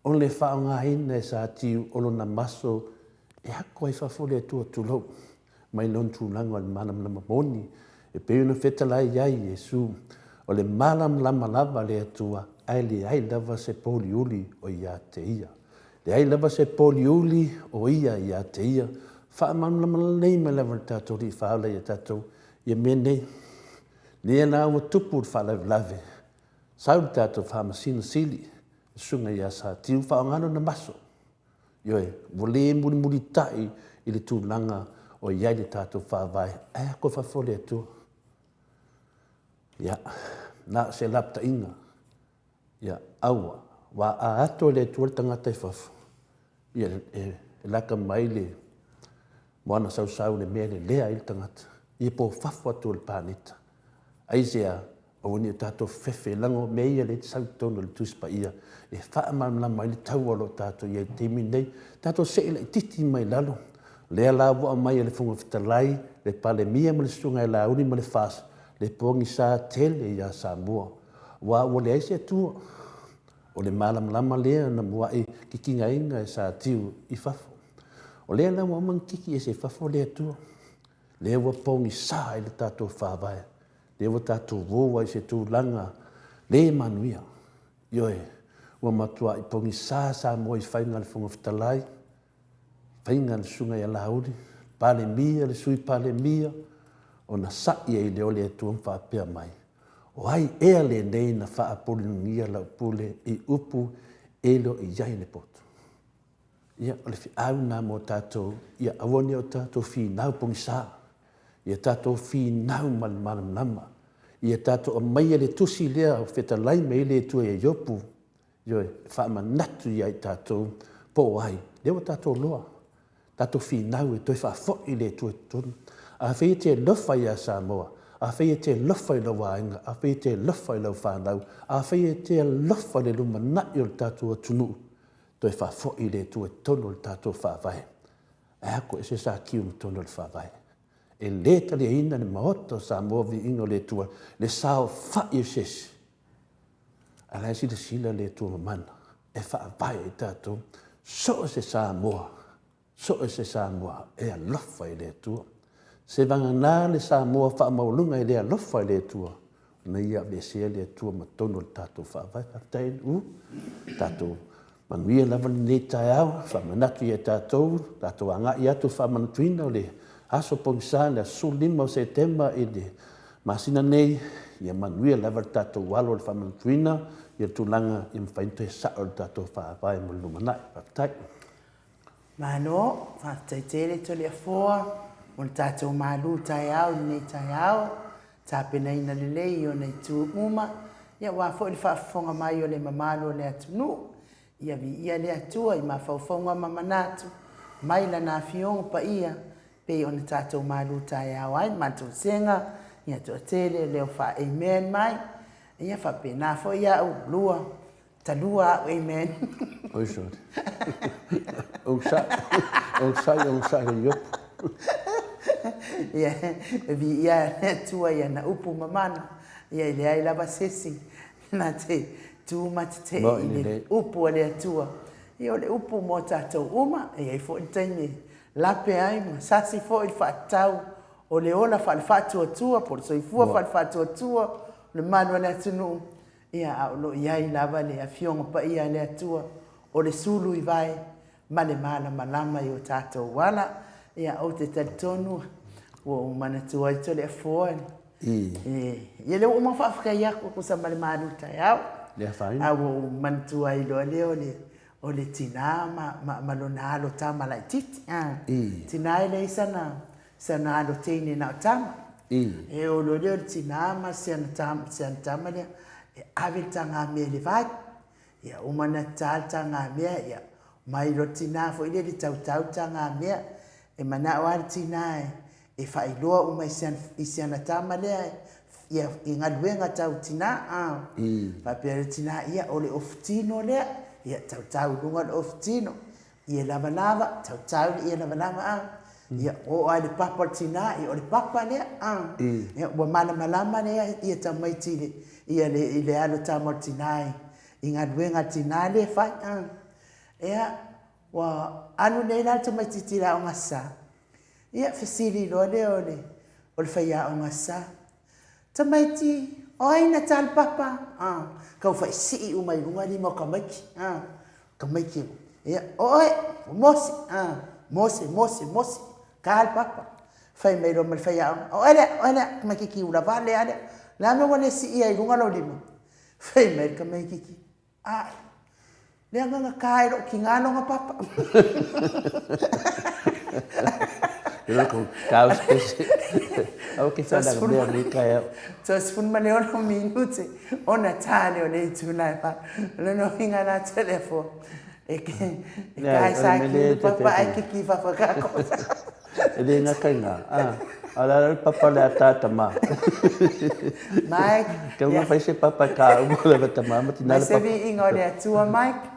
o le whaongahina e sa tiu o lona maso e hako ai whafole atua tulau. Mai non tūlanga o le malam lama moni, e peuna whetalai iai Jesu. O le malam lama lava le atua, ai le ai lava se poliuli o ia te ia. Le ai lava se poliuli o ia te ia. Whaamam lama nei me lava tātou li whaala ia tātou. Ia mene, nia nā ua tupu whalawelawe. Sau tātou whamasina sili, sunga ia sa tiu whaongano na maso. Ioe, wole muri tai i le tūlanga o iai le tātou whawai. Ea ko whafole atua. Ia, nā se lapta inga. Ia, aua, wa a ato le atua le tangata i whafu. Ia, e laka mai le moana sau le mea le lea i le tangata. Ia po whafua tō le pāneta. Aisea, o wani o tātou whewhe lango me ia le sau tono le tuspa ia. E whaamamla mai le taualo tātou ia te minei. Tātou seila i titi mai lalo. Lea la wua mai le funga whitalai, le pale mia ma le sunga e la uni ma le whas. Le pongi sa tele ia Samoa. Wa o le aise atua. O le malamlama lea na mua e kikinga inga e sa tiu i whafo. O lea la wua man kiki e se whafo le atua. Le wa pongi sa i le tātou whāwai. Le wa tātou woa i se tūlanga. Le manuia. Ioe, wa matua i pongi sa mo i whainga le whunga whitalai. Whainga le sunga i alauri. Pale mia, le sui pale mia. O na saia i le ole atua mwhapea mai. O ai ea le nei na whaapuli ngia lau pule i upu elo i iai le poto. Ia, o le whiau nā mo tātou. Ia awone o tātou whi nau pongi sa. Ia tātou whi nau malam nama. Ia tātou o maia le tusi lea o whetalai mei le tua e iopu. Ioe, whaamanatu ia i tātou po ai. Lewa tātou loa. Tātou whi nau e toi whaafoi le tua tonu. A whea te lofa ia Samoa. A whea te lofa i lau wainga. A whea te lofa i lau whanau. A whea te lofa le lumanai o le tātou tunu. Toi whaafoi le tua tonu le tātou whaavai. E hako e se sa kiu tonu le whaavai. E leta le ina le maoto sa movi ingo le tua, le sao whai sesi. A lai si le sila le tua mamana, e whaavai e tātou, so se sa moa, e alofa i le tua. Se vanga nā le sa moa wha maulunga i le alofa i le tua, na ia le sea le tua matono le tātou whaavai, haftain tātou manuia lava ni tai au, whamanatu i e tātou anga i atu whamanatuina o le aso pongisa le sulima o Septemba i le masina nei ia manuia lava le tātou walo le whamanatuina ia tūlanga i mwhainto e sao le tātou whaavai mo lumanai. Whaftai. Mano, whaftai tere to le afoa, o le tātou malu tai au, nei tai au, tāpena ina le lei o nei tū uma, ia wafo le whaafonga mai o le mamalo le atunu, ia vi ia le atua i mawhaufonga mamanatu, mai la na fionga pa ia, pe ona tātou malu tai au ai, mātou senga, ia tua tele leo wha amen mai, ia wha pena fo ia au lua, talua au amen. Oi sorry. O sa yopu. Ia, vi ia tua ia na upu mamana, ia ile ai lava sesi, na te tu matite ile upu ale atua. Ia ole upu mo tātou uma, ia i fo taimi, lape ai ma sasi fo i whaatau o le ola whaalwhatua tua, por so i fua whaalwhatua tua, le manua le atunu, ia aulo iai lava le afionga pa ia le atua, o le sulu i vai, ma le mala malama i o tātou wala, ia o te tatonu, o manatua i tole a foa. Ia leo uma whaafkai ako kusa ma le manu tai au, au manatua i loa leo le, o le tina ma lona alo tama lai titi. Tina ele sana alo teine na tama. E o lo leo tina ma siana tama lea. ave tanga me le vai ia umana tal tanga me ia mai lo tina fo ile tau tanga me e mana o tina e fai loa uma isiana tama le ia inga luenga tau tina pa pere tina ia ole oftino le ia tau lunga oftino ia lava tau ia lava ia o ai le papa tina ia ole papa le ia wa malama le ia tamai tile ia le alo tamo tina inga luenga tina le fai ia wa anu nei la tamai titira o ngasa ia fesili lo le ole fai a o ngasa tamaiti oina tal papa kau fai si umai lunga ni mo kamaiki ia oi mosi kal papa fai mai lo mal fai a oina kamaiki ula vale ale la me wale si ia lunga lo limo fai mai kamaiki le nga kai ro kingano nga papa Ilo ko kaos kasi. Okay, sa lang ni kaya. So spoon man yon minuti. Ona tane ona ituna pa. No hinga na telefone. Kai sa ki papa ai ki fa ka cosa. Ele nga kanga. Ala papa la tata ma. Mike. Kau nga fai se papa ka mo la tama matinala papa. Sevi ingone tua Mike.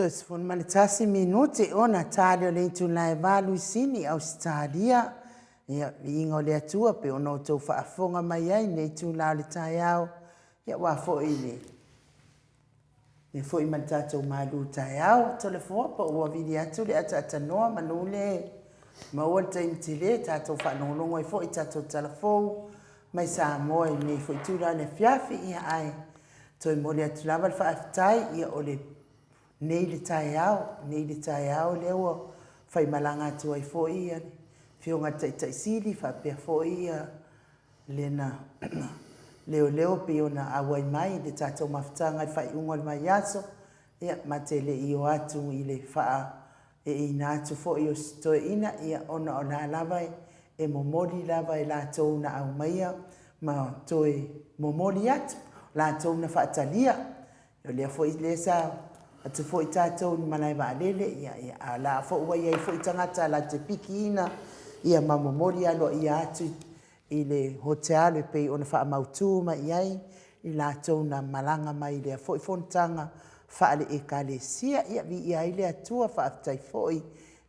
So it's fun malitasi minuti ona tali o le itulai valu isini Australia. Ia inga o le atua pe ono tau whaafonga mai ai ne itulai le tai au. Ia wafo ile. Ne fo i matatou malu tai au. Tole fo pa ua vidi atu le ata noa manule. Ma ua taim tile tatou whanongongo i fo i tatou talafou. Mai sa moa i ne fo i tula ne fiafi ia ai. Toi mo le atu lava le whaafitai ia o le nei le tai au le ua whai malanga atu ai fo ia. Whionga taisili whapea fo ia lena leo pe ona awai mai le tatou mafutanga i whai unga le mai aso. Ia matele i o atu i le wha e ina atu fo i o stoe ina ia ona o la lava e momori lava e la tou na au maia ma toe momori atu la tou na whaatalia. Yo lea fo i le sa atu fo i tātou ni malai waalele ia a la fo ua ia i fo i tangata la te piki ina ia ma momori alo ia atu i le hotel e pei ona wha mautu ma iai i la tou na malanga mai lea fo i fontanga whaale e ka le sia ia vi ia i le atua whaafitai fo i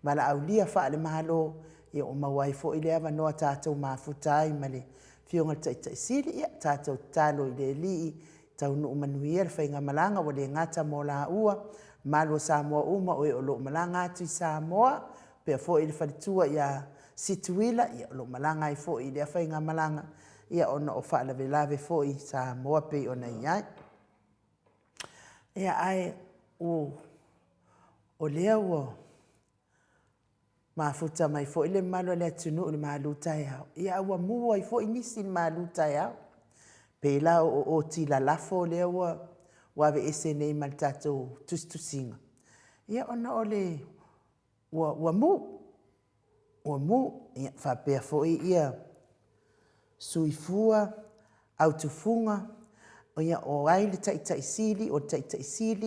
ma la au lia whaale mahalo ia o mawai fo i le awa noa tātou mafutai ma le whionga taisili ia tātou talo i le lii tau nuu manuia le whainga malanga wa le ngata mo la ua malo Samoa uma o e o lo malanga atu i Samoa pea fo i le whalitua ia situila ia o lo malanga i fo i le whainga malanga ia ona o whaalave lave fo i Samoa pe ona iai ia ai o lea ua mafuta mai fo i le malo le atunu le malu tai au ia ua mua i fo i nisi le malu tai au pe la o tila lafo lea ua ve ese nei ma le tatou tustusinga. Ia ona o le ua mu ia whapea fo i ia suifua autufunga o ia o ai le taitaisili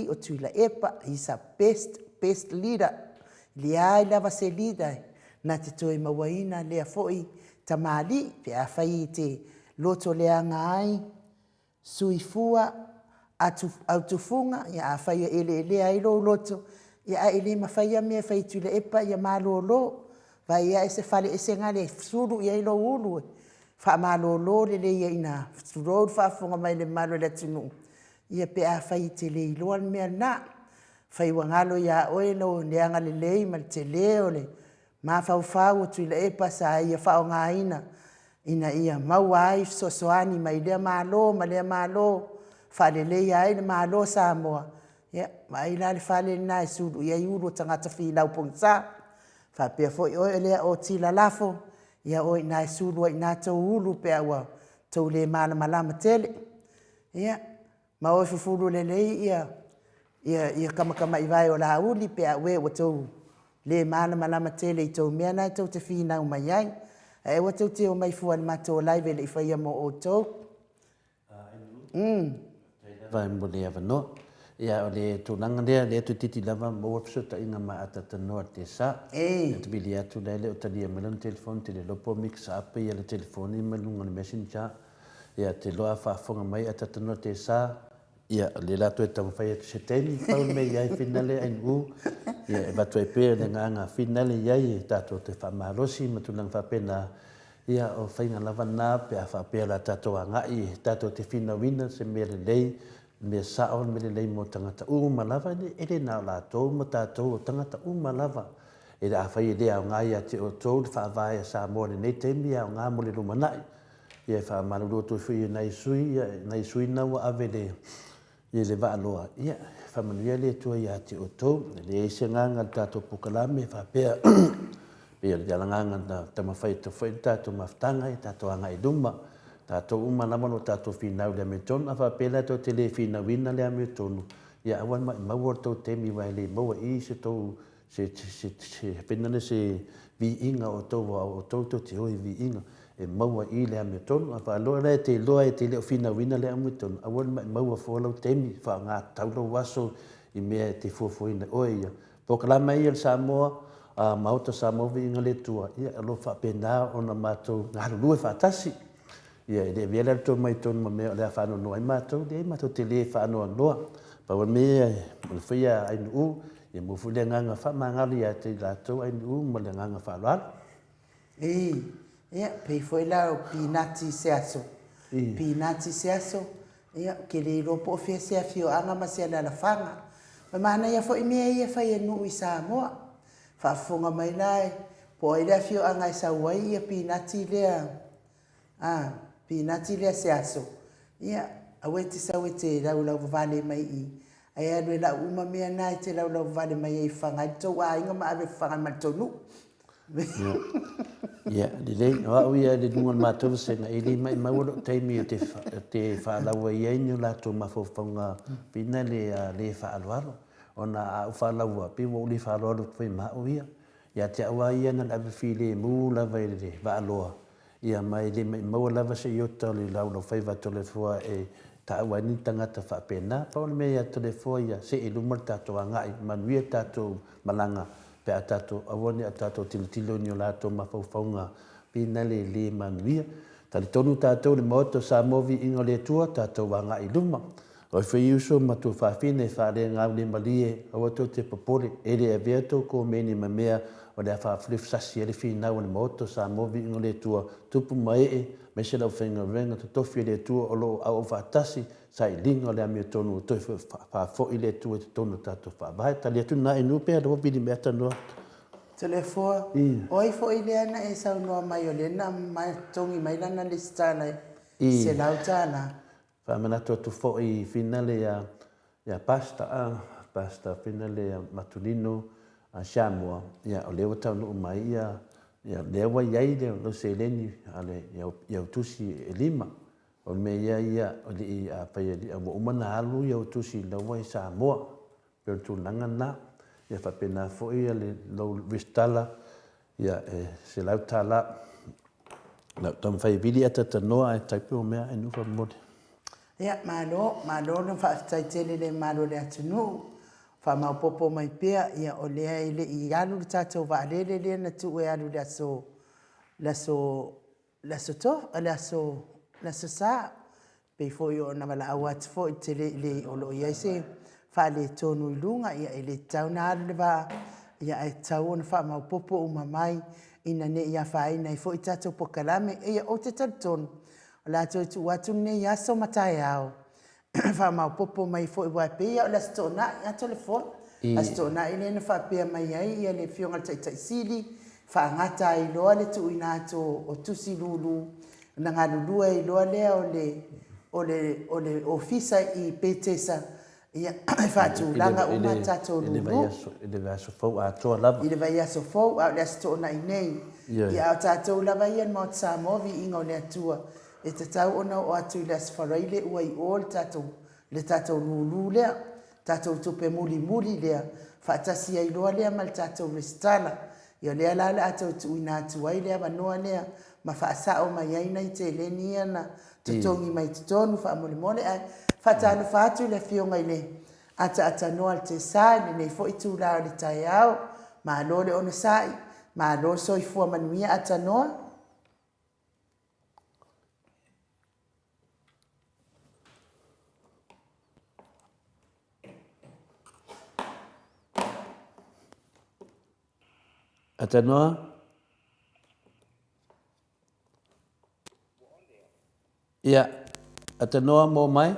o tuila epa he's a best leader le ai lava se leader na te toi mawaina lea fo i tamali pe a whai te loto leanga ai, suifua, autufunga, ia a whaia ele ai lo loto, ia a ele mawhaia mea whai tula epa, ia malo lo, vai ia ese whale ese ngale, suru ia ilo ulu, wha malo lo le ia ina, suru whaafunga mai le malo le tunu, ia pe a whai te le iloan mea na, whai wangalo ia oelo, leanga le lei, ma te leo le, ma whau tula epa sa ia whao ngā ina ia mauai sosoani mai lea malo whalele ai le malo Samoa ia mai la le whale na e suru ia iuru tangata whilau pongsa whapea fo i oe lea o tila lafo ia oe na e suru ai na tau ulu pea ua tau le malama tele ia ma oe fufuru le lei ia kamakama i vai o la uli pea ue o tau le malama tele i tau mea na tau te whina mai ai e wa tau te o mai fuan mato live le whaia mo o tau. Vai mo le avano. Ia o le tūnanga lea, le atu titi lava mo wapsota inga ma atata noa te sa. E tu bili atu lele o talia melon telefon te le lopo mix ape ia le telefoni melunga le messenger. Ia te loa whaafonga mai atata noa te sa. Ia le lato e tau whaia tu seteni pau me iai finale ai ngu. Ia e batu e pēr le nganga finale iai tato te whamarosi matunang whapena. Ia o whainga lava nā pe a whapea la tato a ngai tato te whinawina se mere lei. Me sao me le lei mo tangata uma lava ele nā la tō mo tato o tangata uma lava. E a whai e lea o ngai a te o tō le whaavaya sa mōre nei teimi a o ngā mo le rumanai. Ia whaamaru roto whi nei sui naua ave le. Ia le vaaloa. Ia whamanuia le tua ia te o tō. Le eise nganga tato pukalame whapea. Ia le alanganga na tamawhai to whai tato maftanga i tato anga i duma. Tato uma namano tato whinau le me tonu. Awha pēla to te le whinawina le me tonu. Ia awan mai maua tau temi wai le maua i se tau se whenane se vi inga o tau to te hoi vi inga. E maua i le me tonu. Awha aloa le te loa e te leo whinawina le me tonu. Awan mai maua wholau temi. Wha ngā taulo waso i mea te fuafuina oe ia. Pokalama ia le Samoa. Mauta Samoa inga le tua. Ia alo whapena o na mātou ngāru lue whātasi. Ia le vela le tō mai tōnu ma mea o lea whānoa noa i mātou. Le mātou te le whānoa noa. Pawa mea, le whaia ainu u. ia mufu le nganga whamagali a te lātou ai nu ma le nganga whaaloalo. Ia, pei foi lau pinati se aso. Pinati se aso. Ia, ke le ropo o fia se afio anga ma se ala fanga. Ma mana ia foi mea ia fai anu i Samoa. Whaafonga mai lai. Po ia afio anga i Sauai ia pinati lea. Pinati lea se aso. Ia, awe te sau e te lau vale mai i. Ai anu la uma mea nai te lau vale mai i whanga. I tau a inga ma ave whanga ma tonu. Ia, le o ia le dunga mātou se na ili mai mauro teimi te whaalaua i ainu lātou mawhawhaunga pina le whaaloalo. Ona a whaalaua piwa uli whaaloalo pui mao ia. Ia te awa ia na lawe while mū lava i le whaaloa. Ia mai le mai maua lava se iota le laulo whaiva tole fua e ta awa ni tangata whaapena. Paole mea tole fua ia se e lumar tātou angai manuia tātou malanga. Pe a tātou awone a tātou tilitilo ni o lātou mawhauwhaunga pina le manuia. Tali tonu tātou le maoto sa movi ingo le tua tātou wanga i luma. O whi uso matu whawhine whare ngau le malie awato te papore e le aviato ko meni mamea o le a whawhilif sasi e le whinau le maoto sa movi ingo le tua tupu mai e me se lau whenga renga te tofi le tua o lo au whaatasi sa i linga le amia tonu o toi whafo i le tua te tonu tātou whaabahai. Tali atu na e nupea le wapiri me ata noa. Tele fo. Oi fo i le ana e sau noa mai o le na mai tongi mai lana le stana se lau tana. Whamanato atu fo i finale ya pasta finale ya matulino a Samoa. Ia o lewa tau nuu mai ia lewa iai le lo se leni ale ia utusi e lima. O me ia o le i a pai ali a umana alu ia utusi lewa i Samoa. Pero tu langa na ia whapena fo ia le lo vistala ia se lau tala. Lau tam whai vili ata tanoa e taipi o mea e nufa mode. Ia, malo na whaaitaitele le malo le atunu. Whamaupopo mai pia, ia o lea ele i alu le tātou waalele lea na tu e alu le aso sa. Pei fo i o na wala awat fo i tele le olo i aise. Wha le tonu i lunga, ia ele tau na alu le wa. Ia e tau o na whamaupopo umamai. Ina ne ia whaina i fo i tātou pokalame. Ia o te tonu. La tu watu ne ya so matai ao. Fa mau popo mai fo wa pe ya la stona ya telefon. La stona ile na fa pe mai ai ya le fionga tai sili. Fa ngata i lo le tu ina to o tu silulu. Na ngalulu e lo le o le ofisa i petesa. Ya fa tu langa uma tato lulu. Ile va so fo a to lava. Ile va ya so fo a la stona i nei. Ya tato lava ya mo sa movi ingo le tua. E te tau ona o atu i le aswharaile ua i o le tātou lulu lea, tātou tupe muli lea, whaatasi ai loa lea ma le tātou restala. Ia lea lale atau tu ina atu ai lea wanoa lea, ma whaasao mai aina i te leni ana, tutongi mai tutonu, whaamole ai, whaatanu whaatu le fionga i le, ata noa le te sai, le nei fo i tū lao le tai au, ma lo le ona sai, ma lo soifua manuia ata noa, Atanoa? Ia, atanoa mo mai?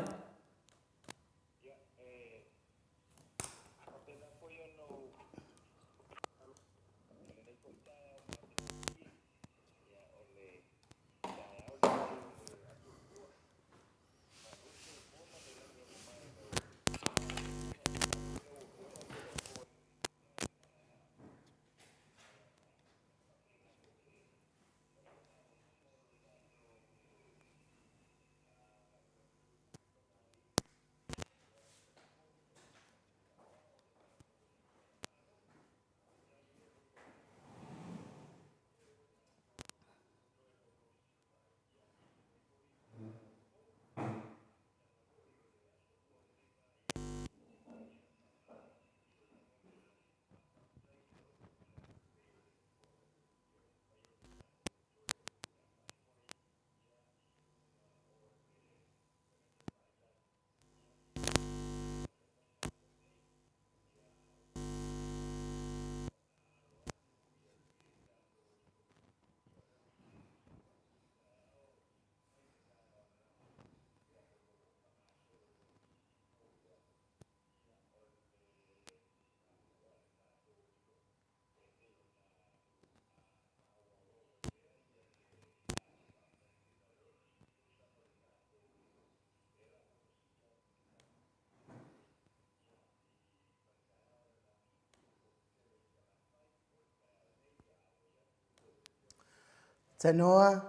Tanoa.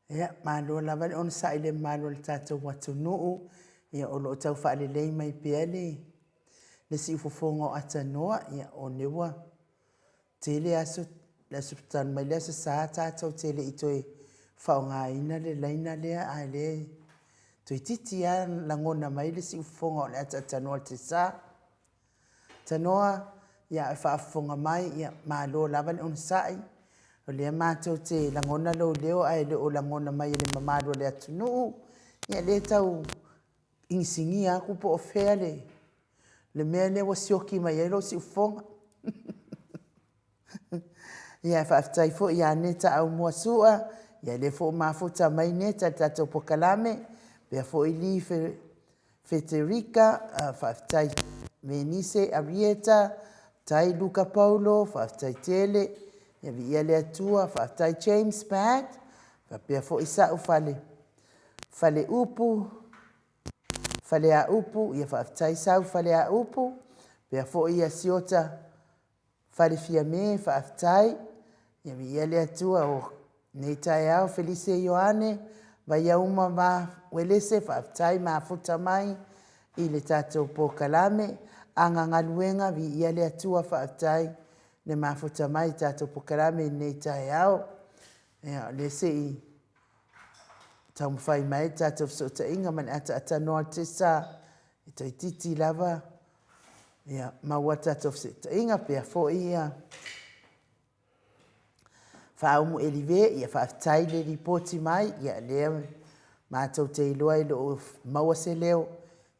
Ia, malo lava le ona sa ile malo le tātou watu nuu. Ia o lo tau wha lei mai pia le si ufofonga o atanoa. Ia o newa. Tele aso, le aso tan mai le aso sa tātou tele i toi whaonga ina le laina lea ai le. Toi titi a langona mai le si ufofonga o le atanoa te sa. Tanoa, ia e whaafonga mai, ia malo lava le ona sai. O lea mātou te langona lo leo ai le o langona mai le mamado le atunu. Ia le tau insingi a kupo o fea le mea le wasioki mai ero si ufonga. Ia whaaftai fo ia neta au mua sua. Ia le fo mafuta mai neta tatou pokalame. Pea fo ili Federica, whaaftai Menise Arieta, tai Luca Paulo, whaaftai Tele. Ia vi ia le atua, whaaftai James Bad, pia fo isa u fale upu, fale a upu, ia whaaftai sau fale a upu, pia fo ia siota fale fia me, whaaftai, ia vi ia le atua o nei tai au, Felice Ioane, vai ia uma ma welese, whaaftai ma futa mai, i le tātou po kalame, anga ngaluenga vi ia le atua whaaftai, le mafuta mai tātou pokarame nei tai au. Ia, le se i tau mwhai mai tātou sota inga man ata noa te sa. I tai titi lava. Ia, maua tātou sota inga pia fo ia. Whaumu elive, ia whaaftai le ripoti mai. Ia lea mātou te iloa ilo maua se leo.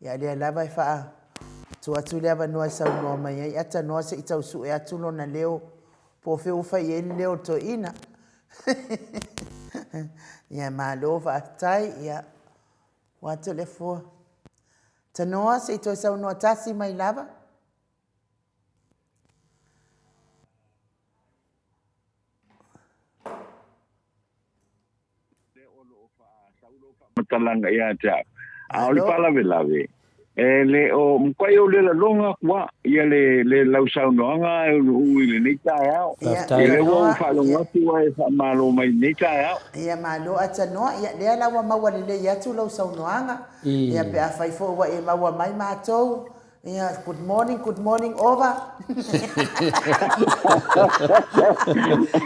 Ia lea lava e whaa. Tu atu lea vanua i sau noa mai ai. Ata noa se i tau su e atu lona leo. Po fe ufa i ele leo to ina. Ia malo whaatai. Ia watu le fua. Ta noa se i tau sau noa tasi mai lava. Matalanga ia ta. Aoli pala velawe. Le o mkwai o le longa kwa ia le lausau noanga ui le neita au. Le o whalonga tua e malo mai neita au. Ia malo ata noa, ia lea lawa maua le ia tu lausau noanga. Ia pe a whaifo wa e maua mai mātou. Ia, good morning, over.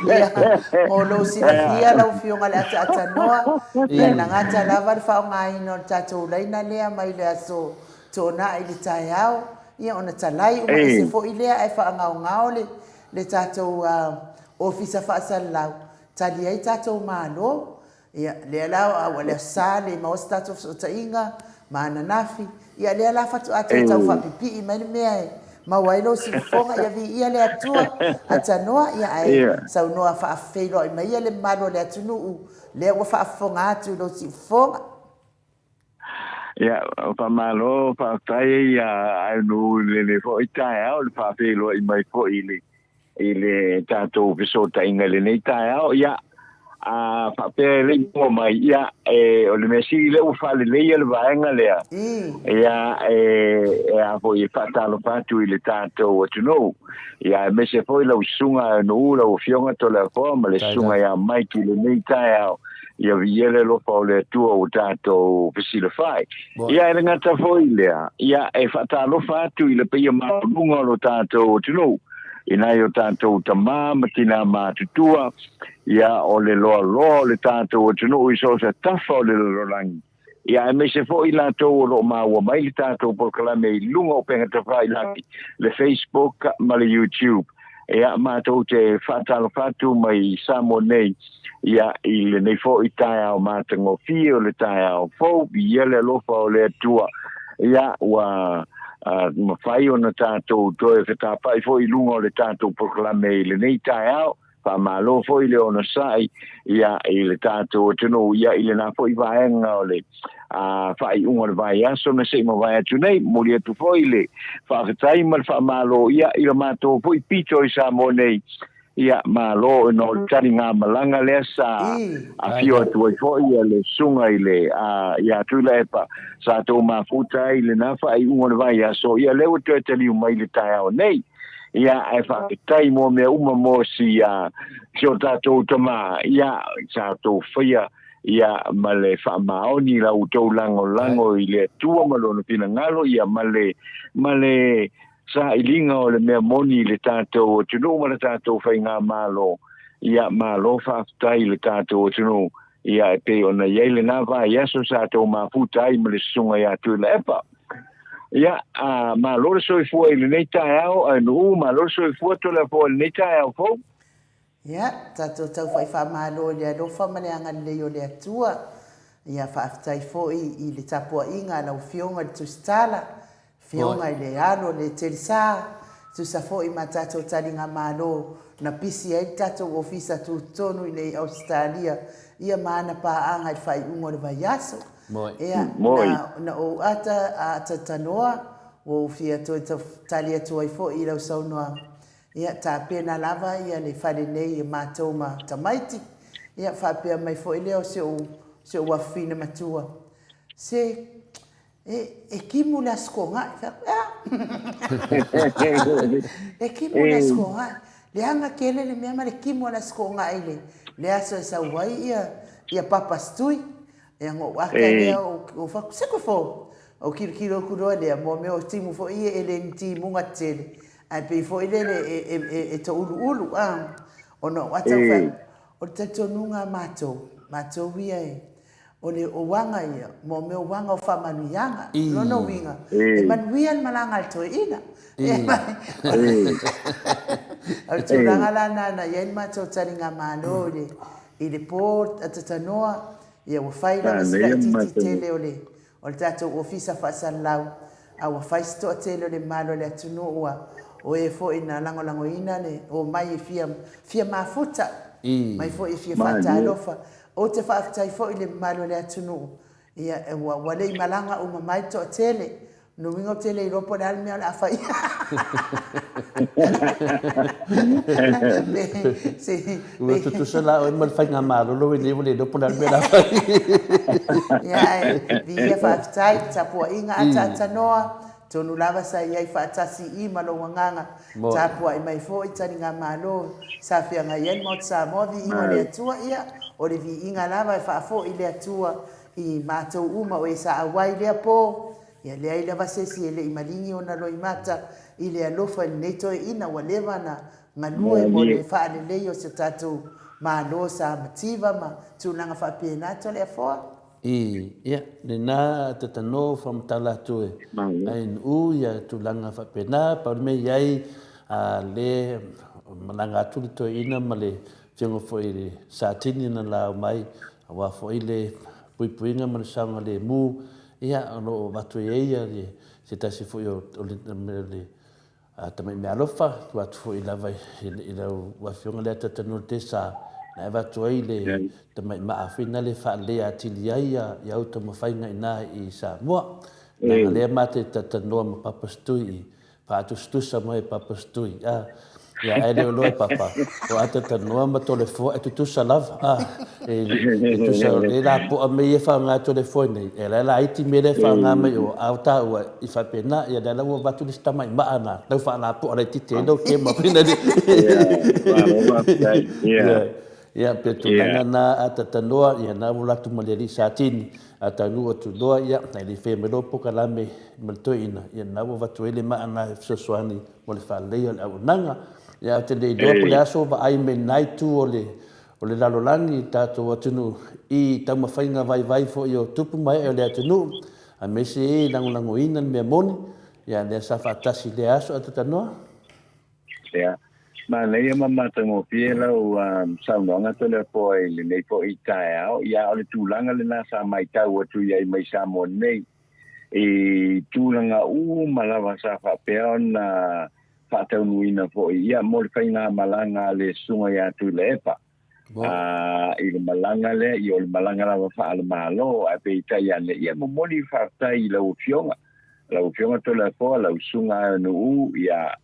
Ia, o lo sinafia lau fionga le ata noa. Ia nangata lava le whaonga ino tātou leina lea mai le aso. Tōna i le tai au, ia ona talai uma e se fo i lea e whaangau ngao le tātou ofisa whaasalau. Tali ai tātou mālo, ia lea lau awa lea sā le maos tātou sota inga, maana nafi, ia lea la fatu atu e tau whapipi i mani mea e mawailo si fonga ia vi ia le atua, ata noa ia ai sau noa whaafeilo i mai ia le malo le atunu u, lea ua whaafonga atu lo si fonga. Ya, pa malo pa tai ya anu le fo itai au le pa pelo i mai fo ile tato piso ta ingale nei tai au ya a pa pele po mai ya o le mesi le u fa le le vaenga le ya a po i fata lo patu ile tato what you know ya me se foi la usunga no la fionga to la forma le sunga ya mai ki le nei tai au ia viele lo paule tua o tato pisile fai ia e ngata foi lea ia e fata lo fatu ile pe ma lunga lo tato tino ina yo tato tama matina ma tutua ia o le lo le tato tino i so sa tafa le lo lang ia me se foi la to lo ma wa mai tato por kala me lunga o pe ngata fai le Facebook ma le YouTube ia ma to te fata lo fatu mai samonei ia ile nei fo itai au matango fio le tai au fo biele lo fo le tua ia wa ma fai ona tato to e feta pai fo i lungo le tato proclame le nei tai au fa malo fo ile ona sai ia ile tato tino ia ile na fo i vaenga ole fai unga le vai aso na sei mo vai atu nei mo le tu fo ile fa tai mal fa malo ia ile mato fo i pito i sa mo nei ia malo no tari ngā malanga lea sa a fio atu ai fo ia le sunga i le ia tu le pa sa tō mafuta i le nafa ai ungo le vai so ia leo te tali umai le tai au nei ia ai fa tai mo me uma mo si sio tatou tama ia sa tō whaia ia male fa maoni la utou lango i le tua malo no pina ngalo ia male sa ilinga o le mea moni le tātou tunu ma le tātou whai ngā malo ia malo whaafutai le tātou tunu ia e pe ona iei le nā vai aso sa tō mafutai ma le sunga ia tu le epa ia malo le soifua i le nei tae au anu malo le soifua to le po le nei tae au fau ia tātou tau whai whamalo le alofa ma le angani le o le atua ia whaafutai fo'i i le tapua inga lau fionga le tustala fionga i le alo le telisa tu sa fo'i ma tātou taringa malo na pisi ai tātou ofisa tu tonu i le Australia ia maana paanga i whai ungo le vai aso ia na o ata tanoa o fia to tali atu ai fo'i i lau saunoa ia ta pena lava ia le fale nei e mātou ma tamaiti ia whapea mai fo'i leo se o wafina matua se e kimu la skonga e kimu la skonga le anga kele le mea le kimu la skonga ile le aso sa wai ia papa stui e ngo aka le o fa seko fo o kirikiro kuro le mo me o timu fo ie ele timu ngatele ai pe fo ile e to ulu ono wata fa o te tonunga mato wia o le o wanga ia mo me o wanga o whamanuianga lono winga e manuian malanga al toi ina al tūranga la nana ia ma tō taringa mānore i le pōt atatanoa ia wa whaila sila titi tele o le tātou ofisa whaasalau a wa whaisto a tele o le mālo le atunu ua o e fo ina lango ina le o mai e fia mafuta mai fo e fia whata alofa o te whaafutai fo i le malo le atunu ia e wale i malanga o mamai to tele no wingo tele i ropo le almea la whai ua tutusa la o ima le whai ngā marolo i lewa le ropo le almea la whai ia e via whaafutai tapua inga ata noa tonu lava sa iai whaatasi i malo wanganga tapua i mai fo i tani ngā malo sa whia ngai en mot sa movi inga le atua ia o le vi inga lava e whaafo i le atua i mātou uma o e sa awai lea pō ia lea i lava sesi e le i malingi o na loi mata i le alofa ni neito e ina wa lewa na nganua e mo le whaale lei o se tātou mālo sa mativa ma tūlanga whapena to le afoa ia le nā te tano whamatala tue ai nu ia tūlanga whapena pa me iai le malanga atuli to ina ma le fianga fo i le satini na lao mai wa fo i le puipuinga ma le saunga le mu ia ano watu ia le se tasi fo i o le tamai me alofa tu atu fo i lava i lau wa fianga le atatanu te sa na watu ai le tamai maafina le wha le atili ai i auta mawhainga ina i sa mua na le mate tatanoa ma papastui pa atu stusa mai papastui ia e leo loe papa o atatanoa ma tolefo e tutusa lava e tusa le la po'a mei e whaanga tolefo nei e la iti me le whaanga mei o auta ua i whapena ia le lau watu li stama i maana lau whaana po'a le tite no ke mawhina ni ia pe tulanga na atatanoa ia na ulatu maleri satini atanu o tuloa ia na le whemelo poka lame maltoina ia na watu ele maana e fsosoani mo le whalei o le aunanga ia te le doa po le aso wa ai me nai tu o le lalolani tātou atunu i tau mawhainga vai fo i o tupu mai o le atunu a mese e lango ina mea moni ia le sa whaatasi le aso atatanoa ia ma le ia mamata ngo pie lau saunonga to le po i le nei po i tae au ia o le tūlanga le nasa mai tau atu ia i mai sa mo nei i tūlanga malawa sa whapea na whaatau nuina po ia mo le whainga malanga le sunga ia tu le epa i le malanga le i o le malanga la wha le malo a pe i tai ane ia mo moli whaatai i lau fionga to le po lau sunga anu ia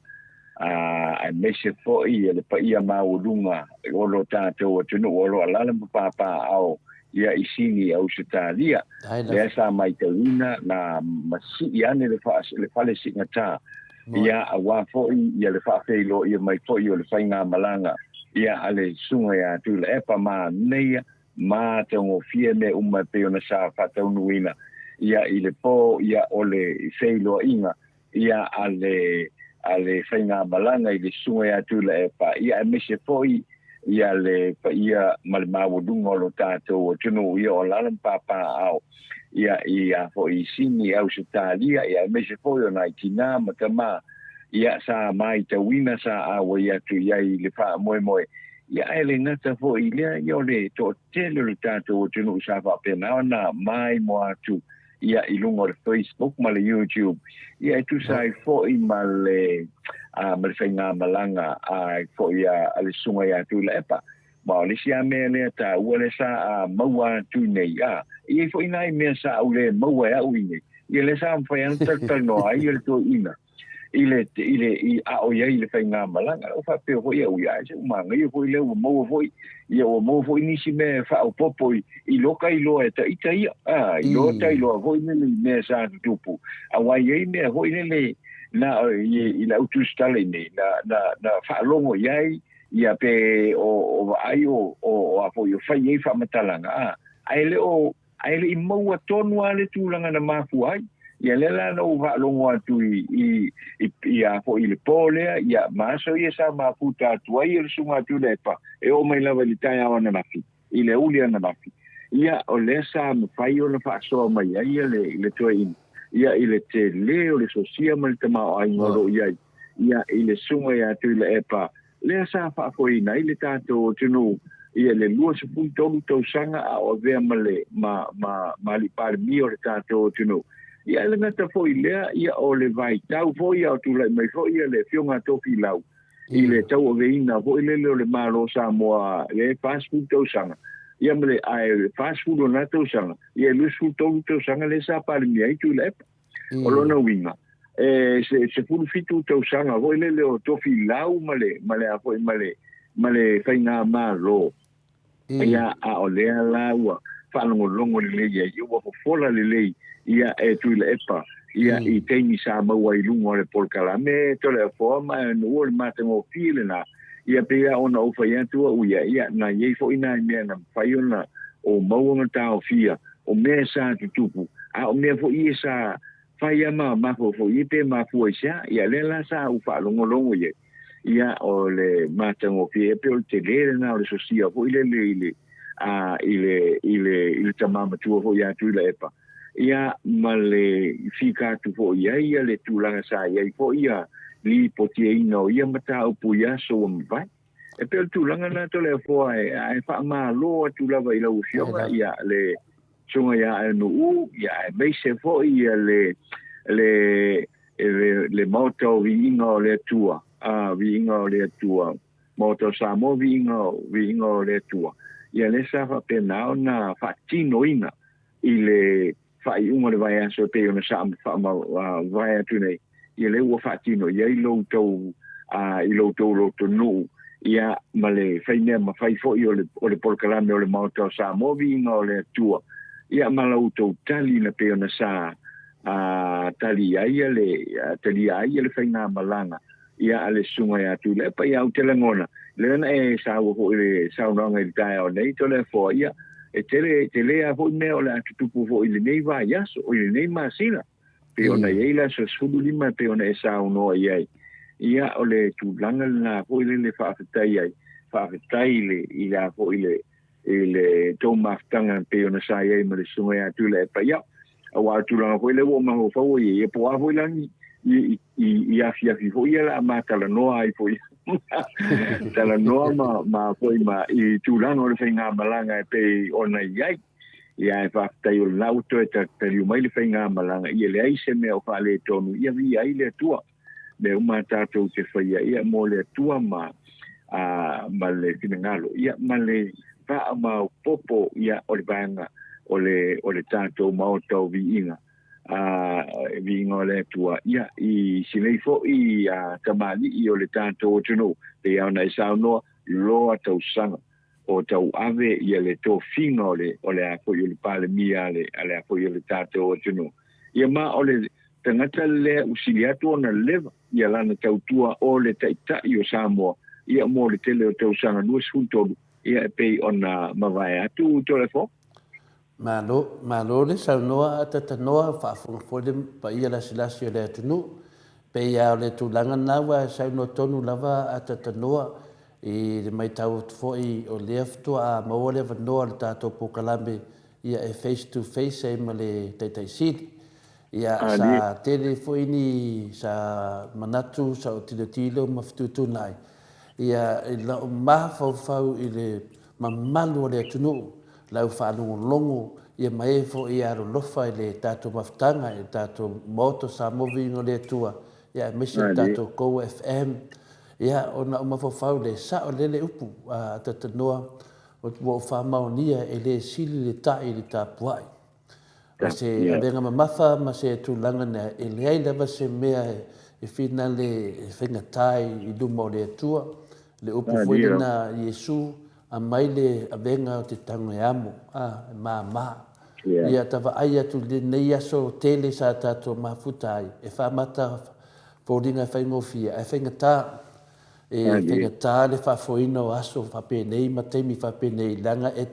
ai mese fo'i le pa ia maulunga o lo tātou tunu o lo alala papa au ia isini au setalia le sa mai tawina na masi ane le fale singata ia awa fo'i ia le fa feilo ia mai fo'i o le fainga malanga ia ale sunga ya tu le epa ma nei ma tongo fie me uma pe ona sa fa taunuina ia ile po ia ole feilo inga ia ale fainga malanga i le sunga ya tu le epa ia mese foi ia le pa ia malmawo dungo lo tato tunu ia o lalan papa au ia foi sini au setalia ia mese foi ona itina matama ia sa mai te wina sa awa ia tu ia i le fa moe ia ele ngata foi ia ia le to tele lo tato tunu sa fa pena na mai mo atu ia i lungo le Facebook ma le YouTube ia tu sai foi ma le fainga malanga foi ia ale sunga ia tu le epa ma le sia me le ta wale sa maua tu nei ia foi nai me sa ule maua ia uine ia le sa foi an tal no ai le to ina ile o ia ile fainga malanga o fa pe ho ia uia se ma ngai ho ile o mo ho ni si me fa o popo i loka i lo eta ita ia i lo ta i lo ho ni me sa tupu a wa ia me ho ile na i la utustale ni na fa longo ia pe o ai o a fo yo fa ia fa matalanga ai le i mo tonu ale tu langa na mafu ai ia lela no va longo atu i a fo ile pole ia maso ia sa ma puta tu ai il sunga tu lepa e o mai lava litai ana mafi ile uli ana mafi ia o lesa me fai o na fa so mai ia le to ia ile te leo le sosia mal te ma ai ngoro ia ile sunga ia tu lepa le sa fa fo ina ile tato tunu ia le lua se punto to sanga o ve male ma li par mio tato tunu ia le ngata foi lea ia o le vai tau foi au tu lai mai foi le fionga tofi lau i le tau o veina foi le malo sa moa le fast food tau sanga ia mele ai fast food na tau sanga ia lu su tau sanga le sa par mi ai tu le o lona winga se fu fitu tau sanga foi le o tofi lau male a foi male fainga malo ia a o le laua fa longo le ia i o fola le ia tu le epa ia i teini sa maua i lungo le polkalame to le forma no le matengo filena ia pe ona o fai tu ia na ye fo ina me na fai ona o maua ta o fia o me sa tupu o me fo isa fai ma fo i pe ma fo isa ia le la sa u fa longo ia o le matengo fia pe o te le na o sosia fo ile ile tamama tu fo ia tu le epa ia male fika tu fo ia le tulanga sa ia fo ia li potiena ia mata o puia so vai e pe tulanga na to le fo ai fa ma lo tu lava i lo fio ia le sunga ia no ia me se fo ia le moto vingo le tua moto sa mo vingo le tua ia le sa fa pe na fa tino ina ile fai unga le vai aso pe ona sa fa ma vai atu nei ia le ua fatino ia i lo to no ia male fai ne ma fai fo o le polkalame o le mauto sa movi o le tua ia mala uto tali na pe ona sa tali ia le fai na malanga ia ale sunga ia tu le pa ia o telangona le na sa o le sa no ngai tai o nei to le fo ia e tele a foi me o la tupu fo ile nei va ia so ile nei masina pe ona ia so sulu lima pe ona esa uno ia o le tu langa na fo ile le fa tai le ila fo ile to maftanga pe ona sa ia me le sunga ia tu le pa ia o wa tu langa fo ile wo ma ho fo ia po a fo langi i afia fo ia la mata la no ai fo tala noa ma foi ma i tulanga o le whainga malanga e pe ona iai ia e whaftai o le lauto e tari o mai le whainga malanga ia le aise mea o whale tonu ia vi ai le atua me uma tātou te whaia ia mo le atua ma le finangalo ia ma le wha ma popo ia o le vanga o le tātou maotau vi inga vinga le tua ia I sinei fo I tamali I o le tātou tunu te au nei saunoa loa tau sanga o tau ave ia le tō whinga o le ako I le pale mia ale ako I le tātou tunu ia ma o le tangata le usili atu ona leva ia lana tau tua o le taitai o Samoa ia mo le tele o tau sanga nuas huntolu ia e pei ona mawai atu tolefo Malo le saunoa tatanoa whaafongafole pa ia la silasi o le atunu. Pe ia o le tūlanga nawa saunoa tonu lava a tatanoa I le mai tau foi o le aftua a maua le vanoa le tātou Pokalame ia e face to face e ma le taitai sili. Ia sa tele foi ni sa manatu sa o tilo maftutu nai. Ia la o mafau I le mamalu o le atunu. Lau whanongo ia mai fo I aro lofa I le tātou maftanga I tātou moto sa movi no le tua ia mesi tātou Go FM ia ona o mafawhau le sa o lele upu a tatanoa o whamaunia e le sili le tai le tāpuai ma se alenga mamafa ma se tūlanga na e le ai lava se mea e whina le whingatai I luma o le tua le upu fuile na Iesu a mai le avenga o te tango e amo ma ia tawa ai atu le nei aso tele sa tātou mafutai e whamata fōringa whaingofia e whaingata e whaingata le whafoina o aso whapenei ma teimi whapenei langa e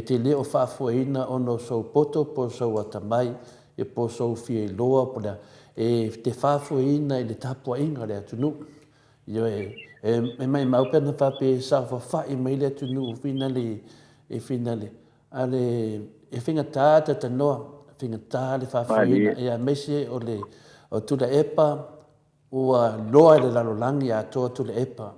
te leo whafoina ono sou poto po sou atamai e po sou fie loa pona e te whafoina I le tapua inga le atunu io e mai maupena whape sa whawhai mai le atunu finale ale e whingatā tatanoa whingatā le whafoina e a mese o tula epa ua loa le lalolangi a toa tula epa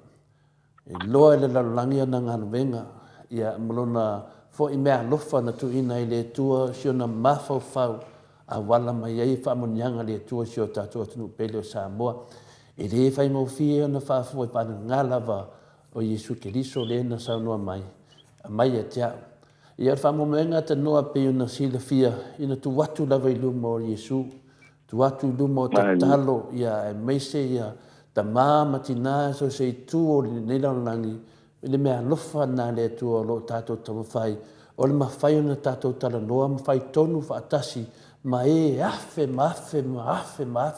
e loa le lalolangi ana ngānu venga ia malona fo I mea lofa na tuina I le tua siona mawhau a wala mai ai whamonianga le tua sio tātua tunu pele o Samoa e le whaingofia na whafua I pana ngālawa o Yesu Keriso le na saunua mai a mai a tia ia whamomenga te noa pe una sila fia ina tu watu lava I luma o Yesu tu watu luma o tatalo ia e meise ia ta mama tina so se tu o le langi le mea lofa na le tu o lo tato tamawhai o le mawhai ona tato tala noa mawhai tonu whaatasi ma e afe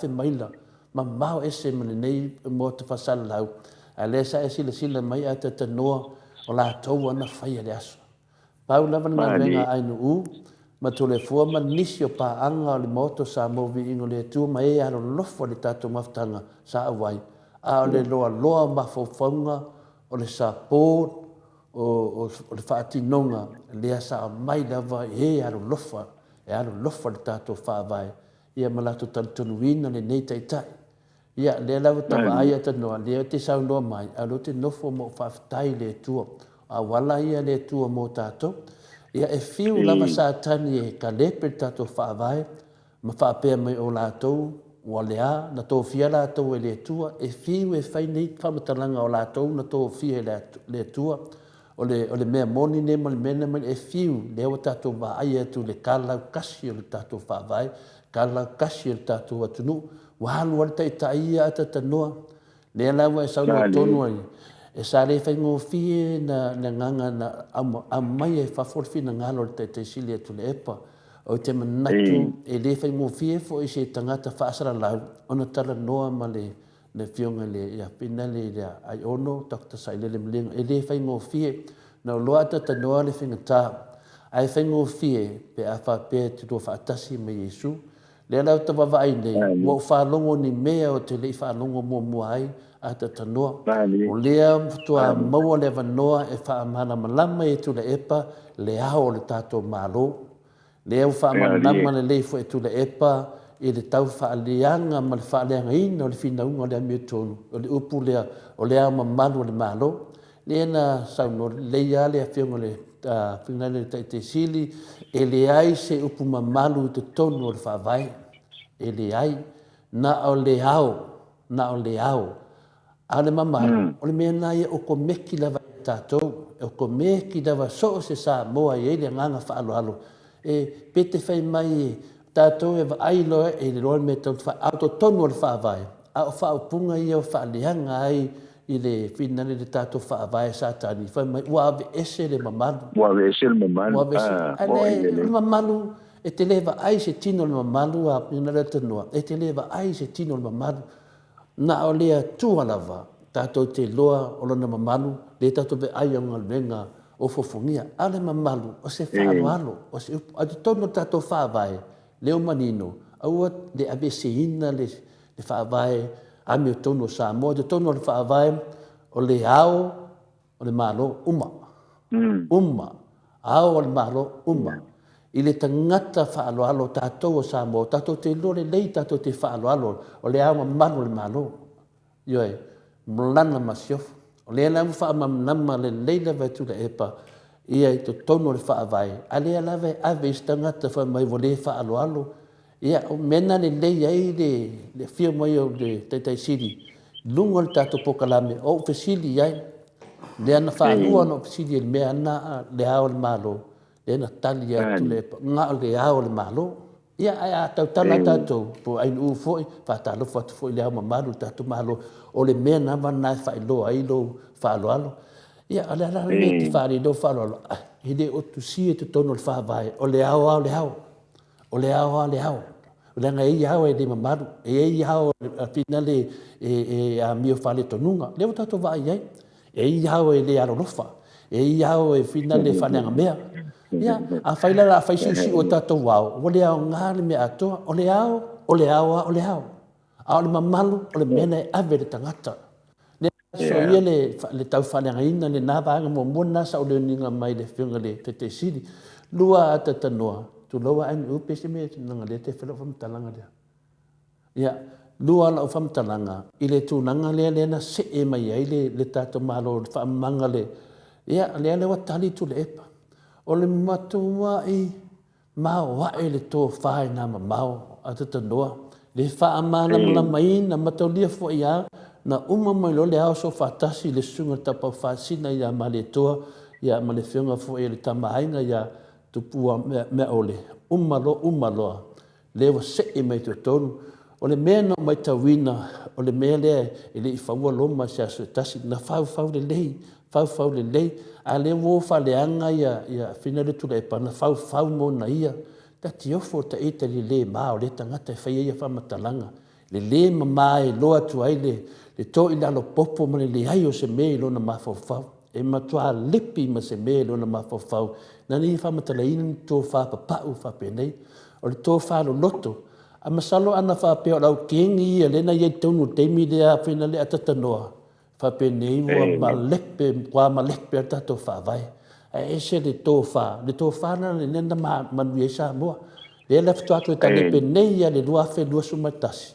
maila ma mau ese mane nei mo te whasala lau a le sa e sila mai a te noa o la tau ana whai ale aso pau lava na venga ainu u ma tole fua ma nisi o paanga o le moto sa movi ingo le tu ma e alo lofo le tato maftanga sa awai a o le loa mafaufaunga o le sapo o le whaatinonga lea sa mai lava e alo lofa le tato whaavai ia malato talutunuina le nei taitai ia lea lau tawa ai atanoa lea te saunoa mai alo te nofo mo whaftai le tua a wala ia le tua mo tato ia e fiu lava sa tani e ka lepe tato whaavai ma whaapea mai o lātou ua lea na tō fia lātou e le tua e fiu e whai nei whamatalanga o lātou na tō fia le tua o le mea moni ne ma le mena mai e fiu lea o tato wa ai atu le kālau kasi o le tato whaavai kālau kasi o le tato atunu wahalu wale tai ia ata tanoa lea lawa e sauna tonu ai e sa le whaingo fie na nganga na amai e whaforfina ngalo le tai sili atu le epa o te manatu e le whaingo fie fo i se tangata whaasara lau ona tala noa ma le fionga le ia pina le ai ono Dr. Sailele Mlinga e le whaingo fie na loa ata tanoa le whingata ai whaingo fie pe a whapea te tua whaatasi me Yesu le lau tawa vai nei mo whalongo ni mea o te le whalongo mua ai ata tanoa o lea tua maua le vanoa e whaamana malama e tula epa le ao le tato malo lea whaamana nama le leifo e tula epa i le tau whaaleanga ma le whaaleanga ina o le whinaunga o le amiotonu o le upu lea o lea mamalu o le malo lea na sauno leia lea whiongo le whingale le taite sili e le ai se upu mamalu te tonu o le whaavai e le ai na o le ao ale mamalu o le mea nai o ko meki lava tātou o ko meki lava so se sa moa i ele nganga whaaloalo e pete whai mai tātou e vaai loa e le roa me tau autotonu o le whaavai. A o whaapunga ia o whaalianga ai i le finale le tātou whaavai sa tani. Whai mai ua ave ese le mamalu. Ua ave ese le mamalu. Ua ave ese. Le mamalu e te le vaai se tino le mamalu a pina le tanua. E te le vaai se tino le mamalu. Na o lea tua lava. Tātou te loa o lona mamalu. Le tātou be ai o ngaluenga o fofongia. Ale mamalu o se whaaloalo. O se a te tono tātou whaavai. Leo manino. Aua le ave se ina le whaavai. Ami o tono sa mo. Te tono le whaavai o le ao o le malo uma. Uma. Ao o le malo uma. I le tangata whaaloalo tātou o sa mo. Tātou te lore lei tātou te whaaloalo. O le ao mamalo le malo. Ioe. Mlana masiofu. O lea lamu whaamamnama le leila vaitu le epa. Ia i to tono le whaavai. A lea lawe ave istangata wha mai vo le whaaloalo. Ia o mena le lei ai le fia mai o le teitai siri. Lungo le tato pokalame. O fesili ai. Le ana whaanua no fesili le mea ana le ao le malo. Le ana tali ai tu le epa. Nga o le ao le malo. Ia a tau tala tatou. Po ai uu foi. Whaatalo whatu foi le ao mamalu tatou malo. O le mea na wanai whaelo ai lo whaaloalo. Ia ala ala me te whaare lo whaaloalo. Hede o tu si e te tono le whaavai. O le ao ao le ao. O le ao ao le ao. O le anga e ao e le mamaru. E ao a pina le a mio whale tonunga. Leo tato vai ai. E ao e le arolofa. E ao e fina le whaneanga mea. Ia a whaila la whaisusi o tato wau. O le ao ngāre me atoa. O le ao, o le ao, o le ao. A o le mamalu, o le mena e ave le tangata. Le so ia le tau whaneanga ina le nā vāanga mo mona sa o le ninga mai le whiunga le te siri. Lua a tatanoa. Tu loa ai upe se me nanga le te whelo whamtalanga lea. Ia, lua la o whamtalanga. I le tūnanga lea lea na se e mai ai le tātou malo le whaamanga le. Ia, lea le watali tu le epa. O le matua i mao wae le tō whae nā mamao a tatanoa. Le whaamana mana mai na mataulia fo ia na uma mai lo le ao so whatasi le sunga tapau whasina ia ma le toa ia ma le whiunga fo ia le tamahainga ia tupua mea ole. Umaloa. Le wa se e mai tu tonu. O le mea no mai tawina. O le mea lea e le i whaua loma se aso tasi na whau le lei. Whau le lei. A le wo whaleanga ia whina le tula e pa na whau mo na ia. Ta ti ofo ta ita le mao le tangata e whaia ia whamatalanga. Le mamae loa tu ai le to i lalo popo ma le ai o se me lo na mawhau. E matua lipi ma se me lo na mawhau. Na ni whamatalaina ni tō whapapau whapenei. O le tō whalo loto. A masalo ana whapeo lau kengi ia lena iei taunu teimi lea whina le atatanoa. Whapenei wa ma lepe atato whawai. E se le tō wha na le nenda manu e sa moa. Le lefto atu e tane penei ia le lua sumatasi.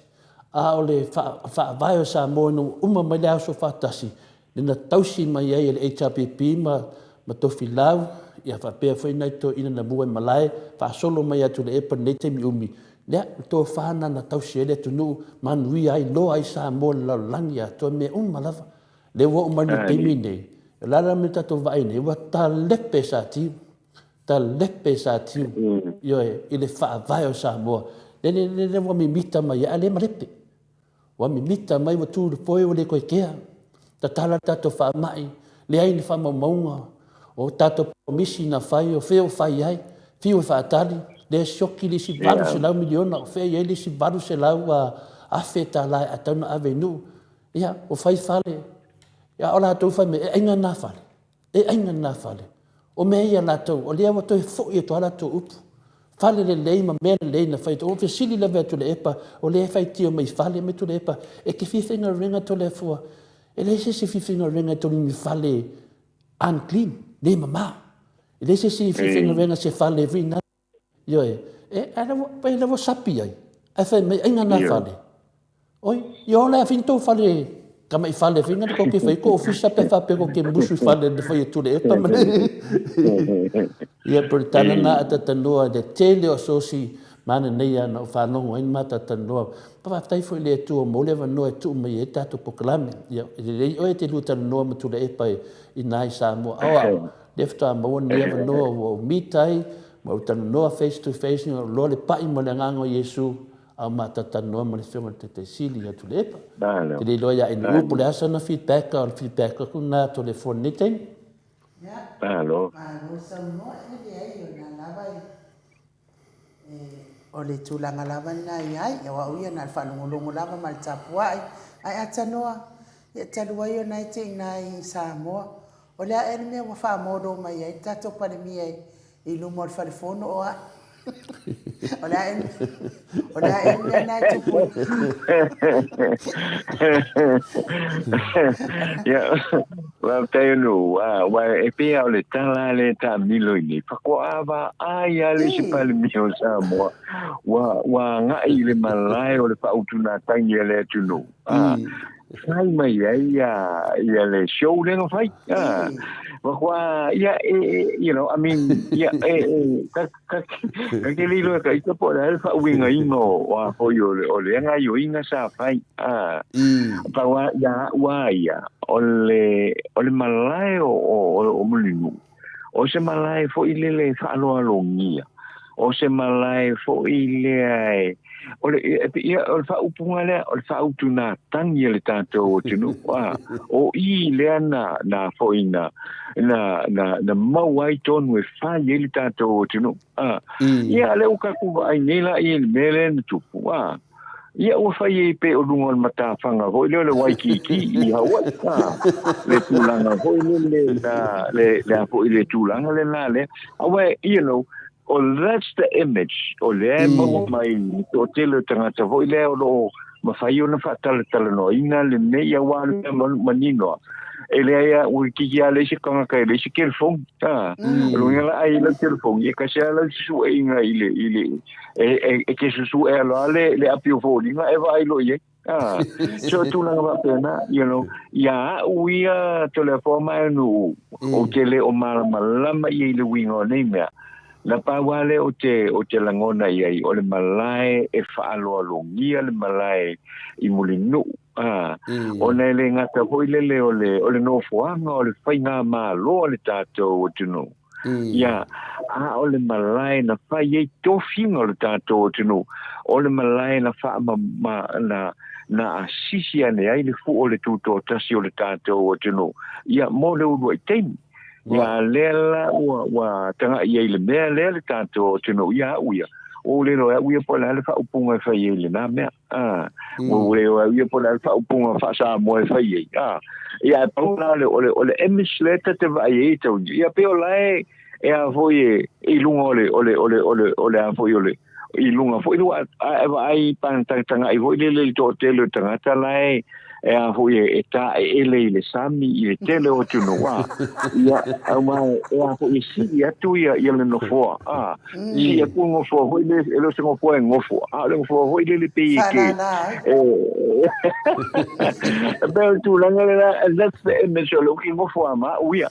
A o le whawai o sa moa no uma mai lea so whatasi. Nena tausi mai ai le HRPP ma tofi lau. Ia whapea whainai tō ina na mua malai. Whaasolo mai atu le epa nei te mi umi. Lea tō whana na tausi ele tunu manui ai loa ai sa moa lau langi atu me umalawa. Le wa umani teimi nei. Lara me tato vai nei, wa ta lepe sa tiu. Ioe, i le whaavai o sa moa. Le wa mi mita mai, a le marepe. Wa mi mita mai wa tūru poe o le koe kea. Ta tala tato whaamai, le ai ni whaamaunga. O tato pomisi na whai, o wheo whai ai. Whio whaatali, le shoki li si varu se lau miliona, o whea iei li si varu se lau a awhe ta lai a tauna ave nu. Ia, o whai whale. Ia o la tau whai me, e ainga nā whale. O mea ia la tau, o lea wa toi fo i to ala tau upu. Whale le lei ma mea le lei na whai to, o whesili la vea tu le epa, o lea whai tio mai whale me tu le epa, e ke whiwhinga ringa to le fua. E le se whiwhinga ringa to ni whale unclean, le mama. E le se whiwhinga ringa se whale vina. Ioe, e ala wa sapi ai, a whai me ainga nā whale. Oi, i o lea whinto whale, kama i whale whinga ni koke whai ko ofisa pe whape ko ke musu whale ni whai tu le epa mane. Ia peritana na atatanua de tele o sosi mana nei ana o whanongo ai mata tanua. Papa tai foi le tu o mole va no e tu mai e tatu poklame. Ia le o te luta no ma tu le epa i nai sa mo. Awa, lefta mo ne va no o mitai ma utanu noa face to face lo le pai mo le ngango Yesu au matata noa mo le whenga te sili atu le epa. Te le loa ia inu upo le asa na feedback o le feedback kuna telefone ni tein. Alo. Sa mo e ai o na lava o le tūlanga lava nai ai e wa uia na whanungulungu lava ma le tapua ai atanoa e talua i o nai te nai Samoa o lea e mea wa whamodo mai ai tato pare mia i lumo le whalifono o a o lea e mea nai tupu Well, te no, wa e pe o le tala le ta milo ni. Fa ko ava ai ale se pale mio Samoa. Wa nga i le malai o le pa utuna tangi le tunu. Sai mai ia le show le no fai. Wa kwa you know, I mean, ka ke lilo ka ito po le fa winga ino wa po yo le nga yo inga sa fai. Pa wa ia ole malai o mulinu o se malai fo ile fa alo ngia o se malai fo ile ai ole ia o fa upunga le o fa utuna tangi le tato o tunu o I le na fo ina na mawai ton we fa ile tato o tunu ia le uka ku ai nela I mele tu ia o fai pe o lungo mata fanga ho le waikiki I hawa le tulanga ho le apo le tulanga le nale awe you know that's the image o le mo mai o tele tangata ho le o ma fai ona fatal no ina le me ia wa manino ele ia o ki ia le se kanga kai le se telefon lo ia ai le telefon e ka se ala su e inga ile e ke su e le apio fo ni e vai lo ye so tu na va pena you know ya uia telefon mai no o tele o malama I le wingo nei mea la pa wale o te langona I o le malai e fa alo ngia le malai I mulinu o nei le ngata hoi lele o le no fuanga o le whainga maa loa le tātou o tunu. Ia, o le malai na whai e tofinga o le tātou o tunu. O le malai na wha na asisi ane ai le fu o le tūtō tasi o le tātou o tunu. Ia, mo le uru ai teimi. Ia, lela wa tanga I le mea lea le tātou o tunu. Ia, uia. O le loa uia po la le fa upunga fa ye le na me o le loa uia po la fa upunga fa sa mo fa ye ia po la le o le emisleta te va ye to ia pe o la e a foi I lunga o le a foi o le I lunga foi no ai pan tanga I foi le to tele tanga ta la e a foi e ta ele sami I tele o tunu wa ia au mai e a foi si ia tu ia le no fo si e pu ngo fo foi le se ngo fo ngo fo le fo foi le pe ke bel tu la ngala that's the image lo ki ngo fo ma uia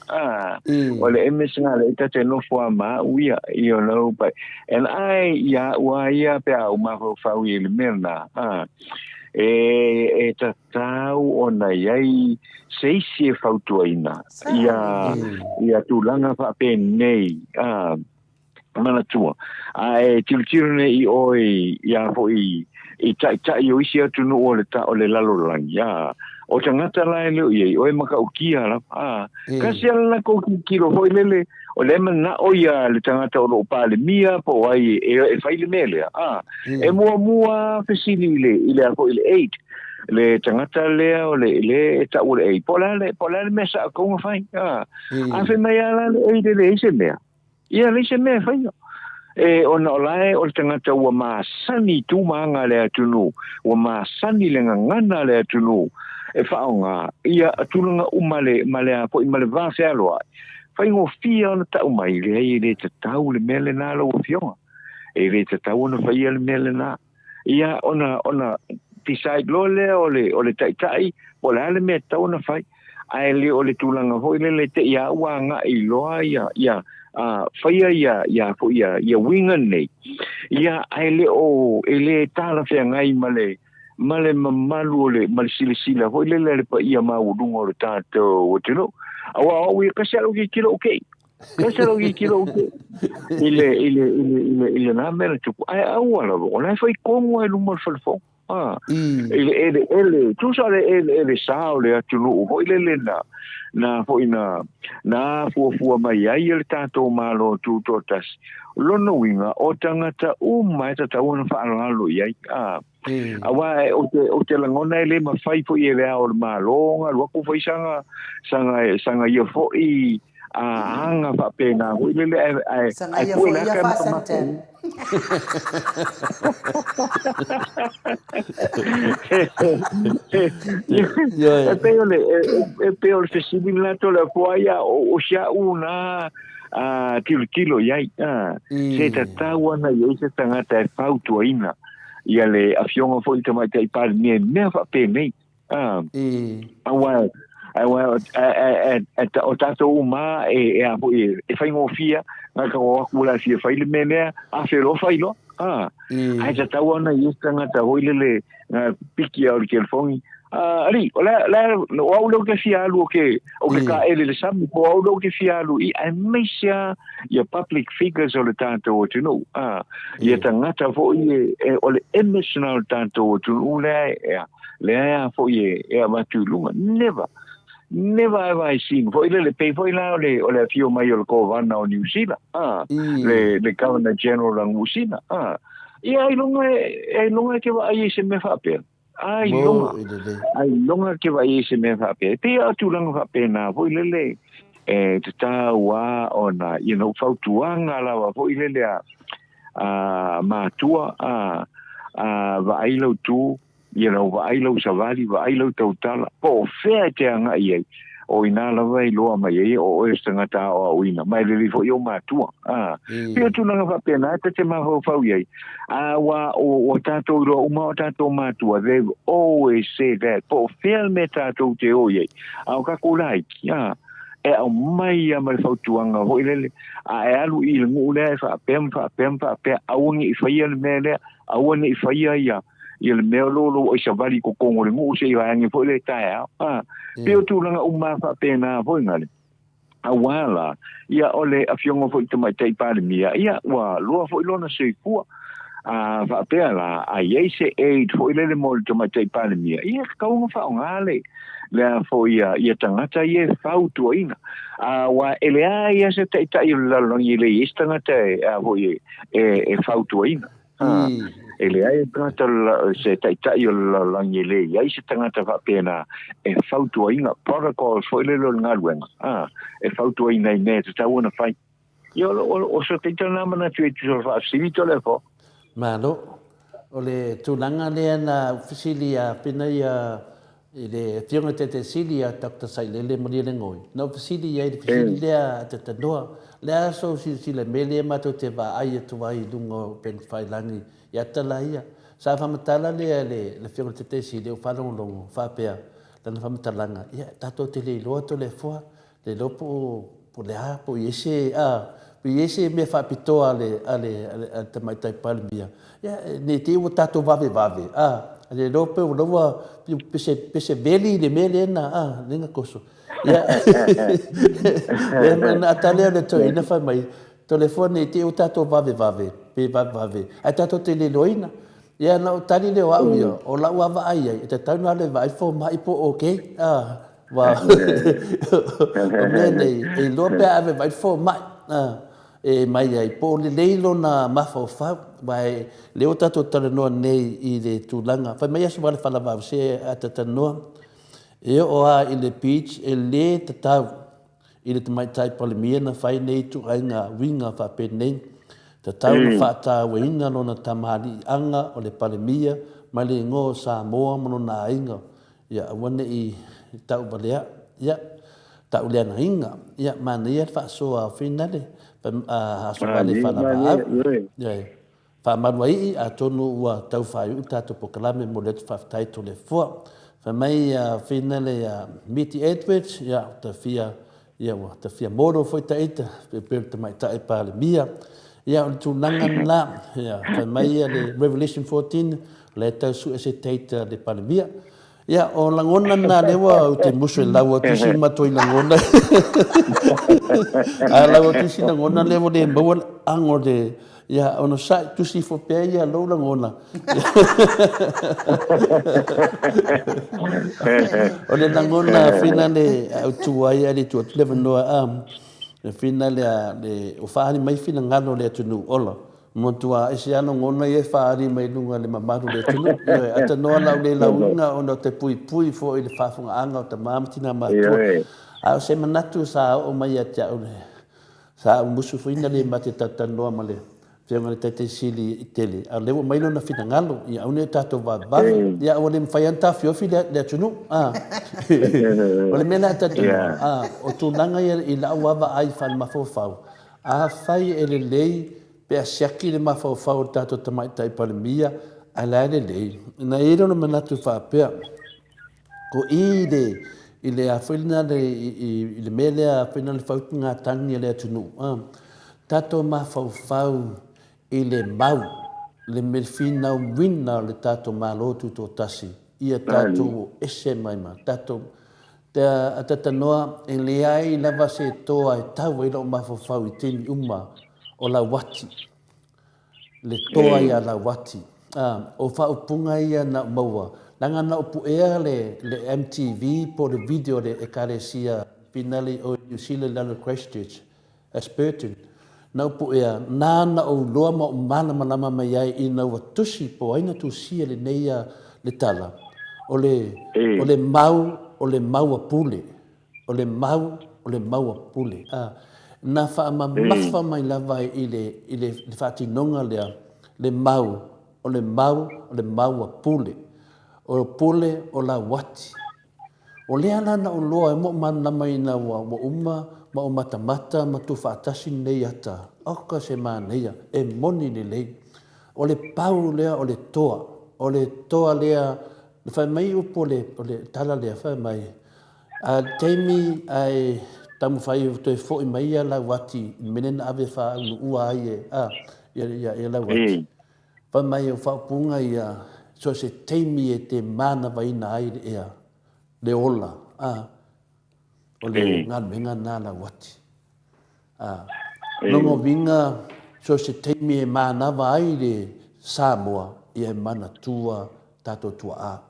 o le image ngala ta te no fo ma uia you know but and I wa ia pe au ma fa ui le merna e tatau ona iai seisi e fautuaina ia tūlanga whape nei mana tua e tiru nei I oi ia fo I tai o isi atu no o le lalolangi o tangata lai leo iei oi maka ukia la kasi ala ko kilo hoi lele o le mana o ia le tangata o lo pale mia po ai e fai le mele e mua fesili ile a ko ile 8 le tangata le o le ta o le 8 po la le mesa ko fai a fe mai ala le se mea ia le se mea fai ona olae o tangata ua masani tu manga le atunu ua masani le ngana le atunu e whaonga ia atulunga umale a po I male vase aloa whai ngō fia ona tau mai le hei le te tau le mele nā lau fionga e le te tau ona whai le mele nā ia ona decide lo le o le tai o le ale me tau ona whai ai le o le tūlanga hoi le te ia ua nga I loa ia whaia ia po ia winga nei ia ai le o ele tala whea ngai male mamalu o le male silisila hoi le pa ia maurunga o le tātou o tino awa o ia kasi alo ki kilo okay Kasa logi kilo ile na mera tu ai au ala bo na foi como ele mo falfo ele tu sa ele sao le atu lu ho ile na foi na fu mai ai ele tanto malo tu totas lono winga o tangata mai ta una faalo ai awa o te langona ele ma fai foi ele o malo lo ko foi sanga ia foi hanga fa pena o ile ai pula ka masanten peor festival to la poia o sha una kilo yai se tatawa na ye se tangata fautu ina ia le afionga foi te mai tai par me fa pena awa o tato uma e fai ngofia na ka o kula fia fai le mene a fero fai lo ai ta tawa na yesta ngata hoilele piki au ke fongi ali la o lo ke fia lu ke o ke ka ele le sam o lo ke fia lu I mesia ya public figures o le tato o tu no ia ta ngata fo o le emotional tato o tu le fo e matu lunga never have I seen for le pay for la o le fio mai o ko vana o New Zealand le Governor General ng New Zealand ai longa ke va ai se me fa pe ai longa ke va ai se me fa pe tu lang fa pe na foi le te ta wa ona fautuanga la wa foi le matua va ai lo tu va ai lo savali va ai lo totala po fe te anga ia o ina la vai lo mai o estanga ta o ina mai le fo yo matua pe tu na va pena te ma ho fa ia wa o tato ro uma o tato matua they've always said that po fe me tato te o ia au ka kulai o mai a mai fautuanga ho ile alu I ngu le fa pem au ngi fa ia me le au ngi fa ia il meolo o savali ko kongo le ngu se ia ngi fo le tae pe tu langa uma fa pena fo ngale awala ia ole afiongo fo te mai tai pale mia ia wa lo fo lona se ku fa pela ai se aid fo le mo te mai tai pale mia ia ka un fa ngale le fo ia tangata ia fautu ina wa ele ia se tai la longi le istanga te fo e fautu ina ele ai tangata se tai la longi le ia se tangata fa pena e fautu ina protocols fo le lo ngalwenga e fautu ina ne te tauna fai io o so te tana mana tu so fa sivito le fo malo ole tulanga le na fisilia pena ia ile tionga te silia Dr. Sailele Moniele ngoi no fisilia ile fisilia te tanoa le so si le mele mato te va ai tu vai lungo pen failangi ya talaia sa fa matala le tionga te silia fa longo fa pea la fa matalanga ya tato te le lo to le fo le lopo le ha po yese Piese me fa pito ale te mai tai palmia ya ne te o tato vave ale lope o lova pese beli le mele na ninga koso ya le na atale le to ina fa mai telefone te o tato vave pe vave ai tato te le loina ya na tani le wa o la wa va ai te tana le vai fo mai po okay wa ne lope ave vai fo mai mai ai po le leilo na mafa vai le o tato tala no nei I le tulanga fa mai aso vale fala va se atata no e o I le beach le tata I le mai tai palemia na fai nei tu ainga winga fa pe nei tata na fa ta winga no na tamali anga o le palemia mai le ngo sa mo mo na inga ya wane I tau balea ya tau le na inga ya mania fa so a finale so vale fala va fa manuai a tonu ua tau fai tato pokalame mo le fa tai to le fo fa mai finale miti Edwards ya ta fia modo foi taita pe mai tai pale mia ya tu nangan la ya fa mai le Revelation 14 le tau su ese taita de pale mia Ia, o langona nā lewa o te musu e laua tusi mato i langona. A laua tusi langona lewa le maua ango le, ia, ono sai tusi fopea ia lau langona. O le langona fina le au tuai a le tua tulewa noa fina le o whaari mai fina ngalo le atunu ola. Motua ese ano ngona e whaari mai lunga le mamaru le atunu. Ata noa lau le launga o no te pui pui fo i le whafunga anga o ta mamatina matua. Au se manatu sa o mai a tia ule. Sa o musu fuina le mate tata noa ma le. Whianga le tete sili i tele. A lewa mailo na fina ngalo. Ia aune tato wabavi. Ia o le mwhaianta fiofi le atunu. O le mena tatunu. O tūnanga i la wawa ai whan mafofau. A whai e le lei pe a siaki le mafofau tato tamai tai palemia. A la le lei. Na ero na manatu whapea. Ko i le a whina i le mele a whina le whautunga tangi le atunu. Tato mafofau i le mau, le melfina wina le tato malotu tō tasi. Ia tato ese mai ma. Tato, te atatanoa e le ai lava se toa e tau e lau mafofau i tini uma o la wati. Le toa ia la wati. O whaupunga ia na maua. Langa na upu ea le MTV po le video le e karesia pinali o New Zealand lana Christchurch. Asperton. Na upu ea nana o loa ma o mana manama mai ai i na ua tusi po aina tusia le neia le tala. O le mau a pule. O le mau a pule. Na wha mafa mai lava i le whatinonga lea. Le mau a pule. O pule o la wati. O lea nana o loa e mo manama i na ua uma ma o matamata ma tu whaatasi nei ata. Oka se māneia, e moni ni lei. O le pau lea o le toa. O le toa lea, le whai mai upo o le tala lea whai mai. A teimi ai tamu whai to e fo i mai a la wati, menena ave wha unu ua ai e la wati. Whai mai o whaupunga ia, so se teimi e te mana waina ai le ea, le ola. O le ngā menga nā la wati. Nongo winga, so se teimi e mānawa ai le Samoa, i e mana tua tato tua a.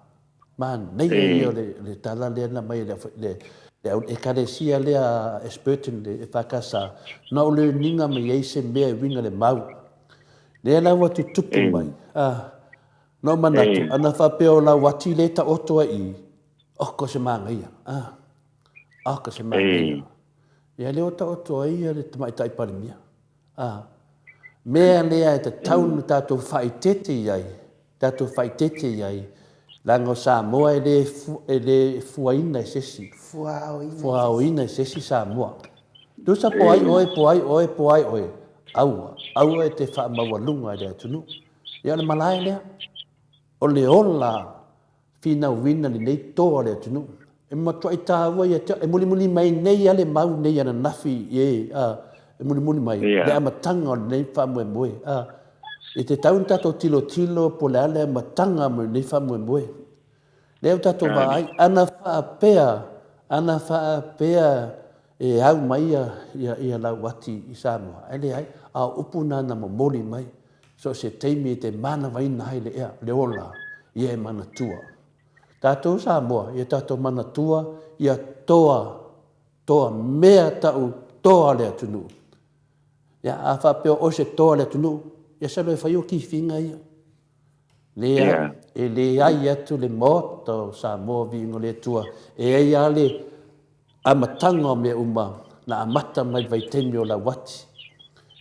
Nei e o le tala lea na mai e karesia lea Asperton le e whakasa. Na o le ninga mai e se mea winga le mau. Lea la watu tupu mai. No manatu, ana whapeo la wati le ta otoa i. Oko se māngaia. Aka se māngia. Ia leo ta otoa ia le tamai tai parimia. Mea lea e te taunu tātou whaitete iai. Tātou whaitete iai. Lango Samoa e le fuaina e sesi. Fuaoina e sesi Samoa. Tusa po ai oe. Aua e te whaamawalunga e le atunu. Ia le malai lea. O le ola fina wina li nei toa le atunu. E matua i tāua ia te, e muli mai nei ale mau nei ana nafi e muli mai, le amatanga o nei whamue moe. E te taun tato tilo po le ale amatanga mo nei whamue moe. Leo tato vai, ana whaapea e au mai ia lau wati i Samoa. Ele ai, a upuna na mo moli mai, so se teimi te mana waina hai le ea, le ola, ia e mana tua. Tātou Samoa, ia tātou mana tua, ia toa mea tau toa le atunu. Ia a whapeo o se toa le atunu, ia salo e whaio ki whinga ia. Lea, e le ai atu le moto Samoa vingo le tua, e ai ale amatanga me uma, na amata mai vai temi o la wati.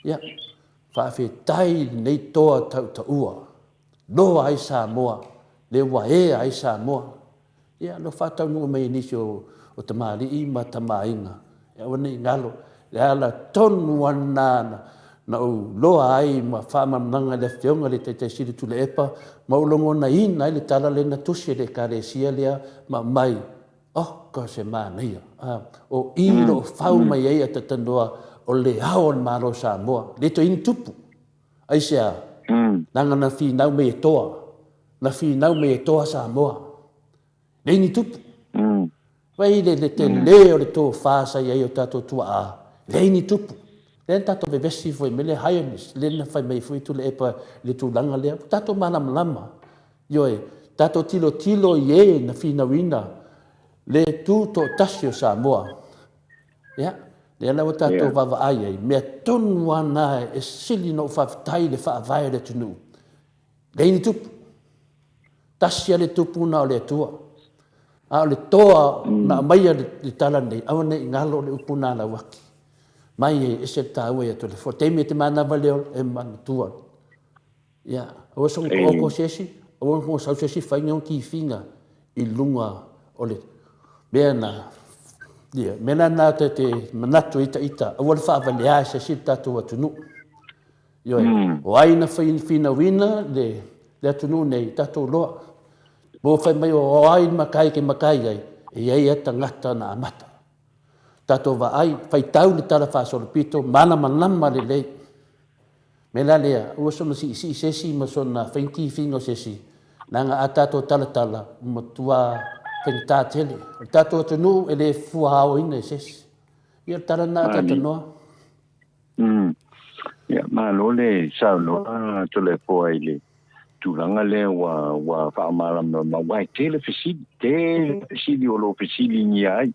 Ia, whawhetai nei toa tau ta ua, loa ai Samoa, le wae ai Samoa. Ia no whatau nunga mai nisi o tamari i ma tamainga. Ia wane i ngalo. Ia ala tonu anana. Na u loa ai ma whamananga le whionga le te siri tule epa. Ma ulongo na ina ai le tala le na tusi le karesia lea ma mai. Oka se māneia. O ilo whau mai ai ata tanoa o le haon maro Samoa. Le to in tupu. Ai sea. Nanga na whinau me e toa. Na whinau me e toa Samoa. Leini tupu. Vai le te leo le tō whāsa i o tātou tua a. Leini tupu. Len tātou vevesi foi me le haionis. Len na whai mai foi tu le epa le tūlanga lea. Tātou manam lama. Ioe, tātou tilo i na whina wina. Le tū tō tasi o Samoa. Ia. Le ala o tātou wawa ai. Mea tonu ana e sili no whawhitai le whaavai le tunu. Leini tupu. Tasi le tupu na o le tua. A le toa na maia le tala nei, au nei ngalo le upuna la waki. Mai e se tāua ia to le fo. Teimi te mana valeo e mana tua. Ia, o songo oko sesi, o ngo sau sesi whainga ki finga i lunga o le. Mea na, ia, mena nā te manatu ita, o le wha valea se si tātua tunu. Ioe, o aina whina wina le tunu nei tātou loa. Mo fai mai o ai makai ke makai ai e ai ata ngata na amata. Tato va ai fai tau le tala fa so pito mana manama le lei. Me la lea o so si sesi ma so na fenki fingo sesi. Nanga atato tala mo tua fenta tele. Tato tunu ele fuao ina sesi. Ia tala na tato no. Ya ma lo le sa lo to le po ile. Tulanga le wa whaamala ma wai tele fisili o lo fisili ni ai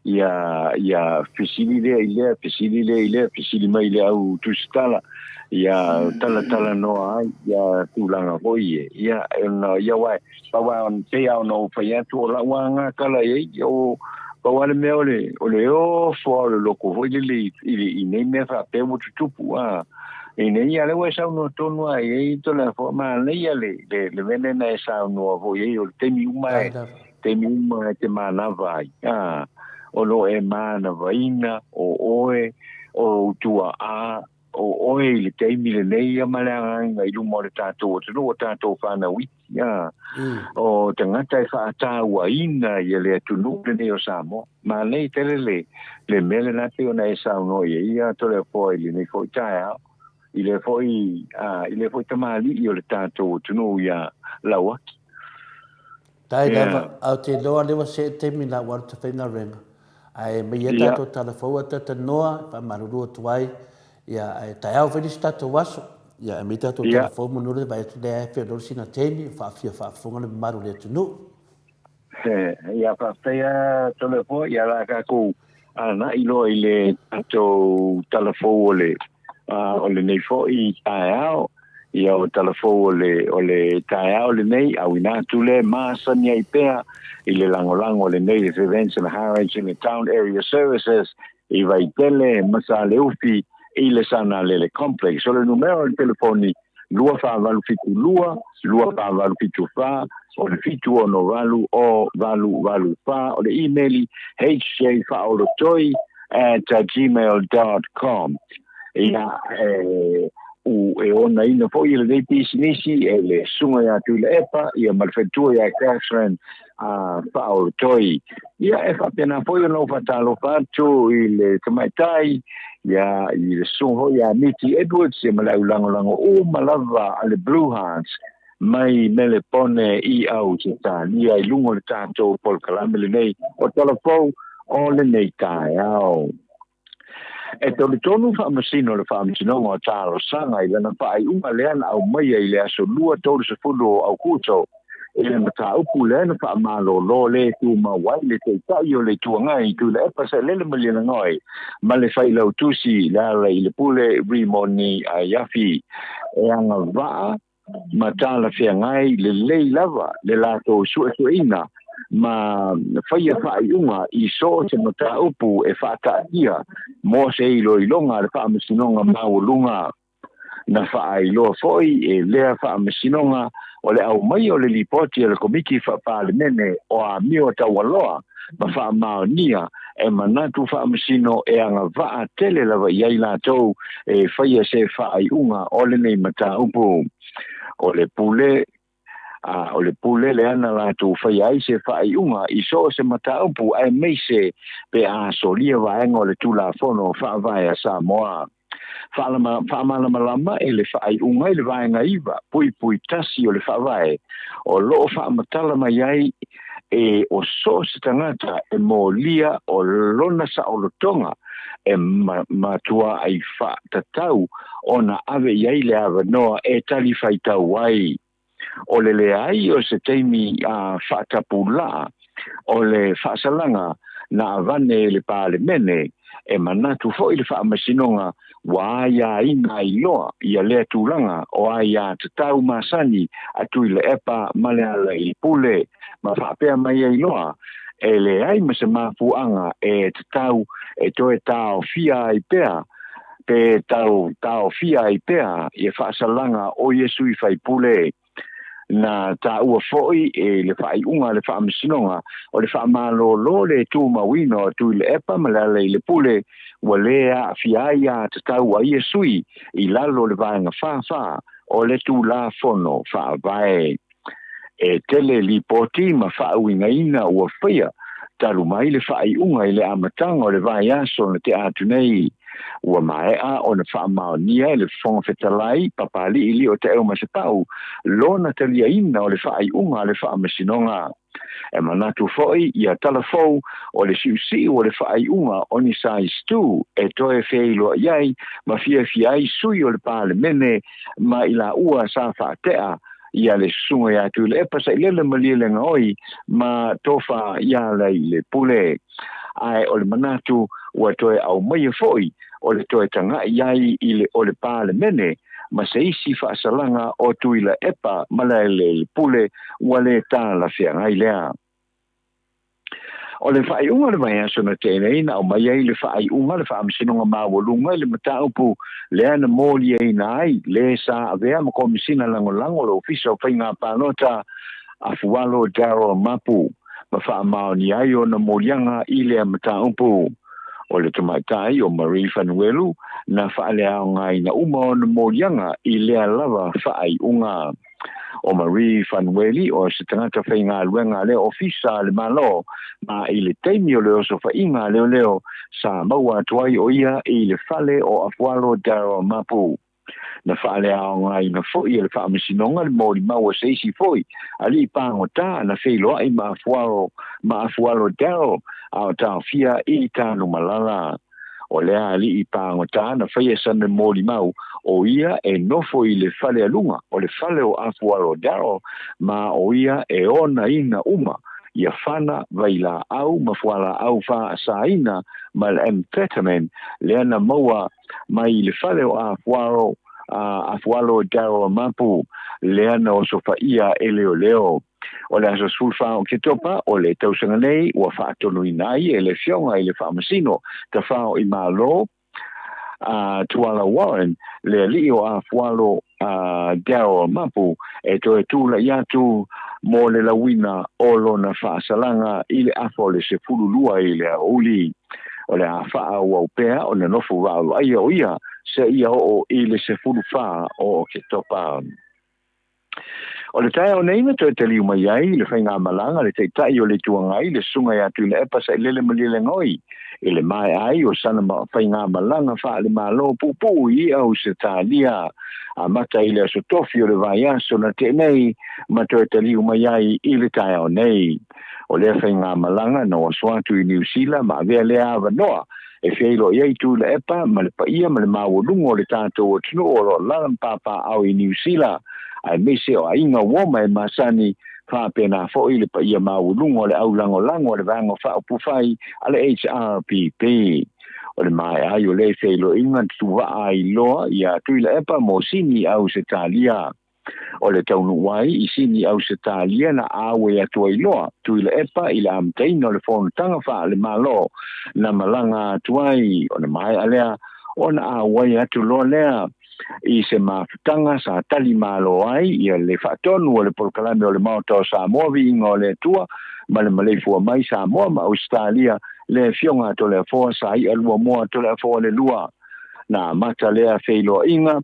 ia fisili le fisili mai le au tustala ia tala no ai ia tulanga hoi ia wai pa wa on te au no fa ia tu la wanga kala o pa wa le me ole o fo le loko hoi le i nei me fa pe mo tupu e nei ale wa sa no tonu ai to la forma nei ale le venena sa no vo ye o temi uma te mana vai o lo e mana vaina o oe o tua o oe le temi le nei malanga ngai lu mo tato o tato fa na wi o te ngata fa ta wa ina ye le tunu le o samo ma nei tele le mele na te ona sa no ye ia to le po ile nei fo ta ile foi tamali i o le tātou tunu ia laua. Tai lava, au te loa lewa se te mina waru te whaina renga. Ai mei e tātou tala whaua tata noa, pa marurua tuai, ia tai au whinis tātou waso, ia mei tātou tala whau manure, vai atu lea e whea sina tēmi, whaafunga le maru le tunu. Ia whawhea tole po, ia la kako, ana ilo i le tātou tala whau o le nei fo i taeao ia o talafo o le taeao le nei au ina tule masa ni ai pea i le langolango le nei the events and highlights in the town area services i vai tele masa le ufi i le sana le complex o le numero le telefoni lua fa valu fitu lua fa valu fitu fa o le fitu o no valu fa o le emaili hjfaolotoi@gmail.com ia ona ina fo ile dei pisinisi ele sunga ya tu le epa ia malfetua ya Catherine Paolotoi ia e fa pena fo no fatalo fatu ile tomaitai ia ile sunga ya Mitty Edwards e malau lango o malava ale Blue Hearts mai mele pone i au tani ai lungo le tato pol kalamele nei o telefon o le nei tai au e tolu tonu fa masino le fa masino o talo sanga ile na pa uma leana au mai ile aso lua tolu se fulo au kuto ile mata upu leana fa malo lo le tu ma wai le te tai o le tu ngai tu le pa se le mali na ngoi ma le fa ile tusi la ile pule rimoni ayafi e anga va mata la fia ngai le lava le lato suina ma faia faiunga i so te mata upu e whakaatia mo se ilo ilonga le whaamasinonga maulunga na whaailoa foi e lea whaamasinonga o le au mai o le lipoti e le komiki whapaalemene o a mio tawaloa ma whaamaonia e manatu whaamasino e anga waa tele lava iai lātou e faia se whaaiunga o le nei mata upu o le pule o le pule le ana la tu fai ai se fai unga i so se mata upu ai meise pe a solia vaenga o le tula fono fa vai a Samoa fa malama e le fai unga i le vaenga iva pui tasi o le fa vai o lo fa matala mai ai e o so se tangata e mo lia o lona sa o lotonga e matua ai fa tatau ona ave iai le ava noa e tali fai tau ai o le ai o se teimi a fa tapula o le fa salanga na avane le pale mene e manatu foi le fa masinonga wa ia inga iloa ia le tulanga o ia tatau masani atu le epa male ala I pule ma fa pe mai iloa e le ai ma se mafuanga e tatau e toe tau fia I pea pe tau fia I pea e fa salanga o Yesu I fai pule na ta ua foi e le fai unga le fa masinonga o le fa malo lo le tu mawino tu le epa male le pule wa lea fiaia te tau a Iesui I lalo le vaenga fa o le tu la fono fa vai e tele li poti ma fa uinga ina ua fia talu mai le fai unga I le amatanga o le vai aso na te atu nei ua maea o na fa maonia le fonga fetalai papali ili o te eo masepau lona talia ina o le fai unga le fa masinonga e manatu foi ia talafou o le siusi o le fai unga o ni sai stu e toe feilo iai ma fia ai sui o le pale mene ma ila ua sa fa tea ia le sunga ia tu le epa sa ilele malile ngoi ma tofa ia le pule ai o le manatu ua toe au mai foi o le toe tanga iai ile o le pale mene ma se isi fa salanga o tuila epa malele pule wale ta la fianga ilea o le fai unga le mai aso na tēnei na o mai ai le fai unga le fai amsinonga mawalunga le mataupu le ana mōli ai na ai le sa avea ma komisina lango le ofisa o fai ngā pānota a fualo Darryl Mapu ma fai maoni ai o na mōlianga I le mataupu o le tamaitai o Marie Fanuelu na fai au ngai na uma o na mōlianga I le lava fai unga o Marie Fanueli o se tangata fai ngā luenga le ofisa le malo ma I le teimi o leo so fai inga leo sa maua tuai o ia I le fale o afualo Darryl Mapu na fale au ngai na foi le fa misinonga le mori maua seisi foi ali pangota na feilo ai ma afualo Darryl au ta fia I tanu malala o le ali I pangota na fai sana mori mau o ia e nofo I le fale alunga o le fale o afualo Darryl ma o ia e ona ina uma ia fana vaila au mafuala au fa saina mal amphetamine le ana maua mai le fale o afualo Darryl Mapu le ana o sofa ia leo o le aso sulfa o ke topa o le tausanga nei ua whaatonu inai e le fionga I le whaamasino ta whao I malo Tuala Warren le li o afualo Darryl Mapu e toe tula iatu mo le lawina o lona whaasalanga I le afo le se fululua I le auli o le awha au pea o le nofu wau ai o ia se ia o I le se fulufa o ke topa o le tae o neina toe te liu mai ai le whainga malanga le te tai o le tuangai le sunga ia tu le epa sa ilele malile ngoi I le mai ai o sana whainga malanga wha le malo pupu I au se tālia a mata I le aso tofi o le vai aso na te nei ma toe te liu mai ai I le tae o nei o le whainga malanga na waswatu I New Zealand ma vea le awa noa e feilo iai tu le epa ma le paia ma le mawalungo le tātou o tunu o lo lalan papa au I New Zealand ai mese o inga woma e masani fa pena fo I le paia mawalungo le au lango le vango fa upufai ale HRPP o le mai ai o le feilo inga tuwa ai loa ia tu le epa mo sini au se talia o le taunu wai I sini au se talia na awe atu ai loa tu le epa I le amteina o le fonutanga fa le malo na malanga tuai o le mai alea o na awe atu loa lea I se mafutanga sa tali malo ai ia le fatonu o le polkalame o le maota o Samoa vinga o le tua ma le maleifu mai Samoa ma Australia le fionga to le foa sa I alua moa to le foa le lua na mata lea feilo inga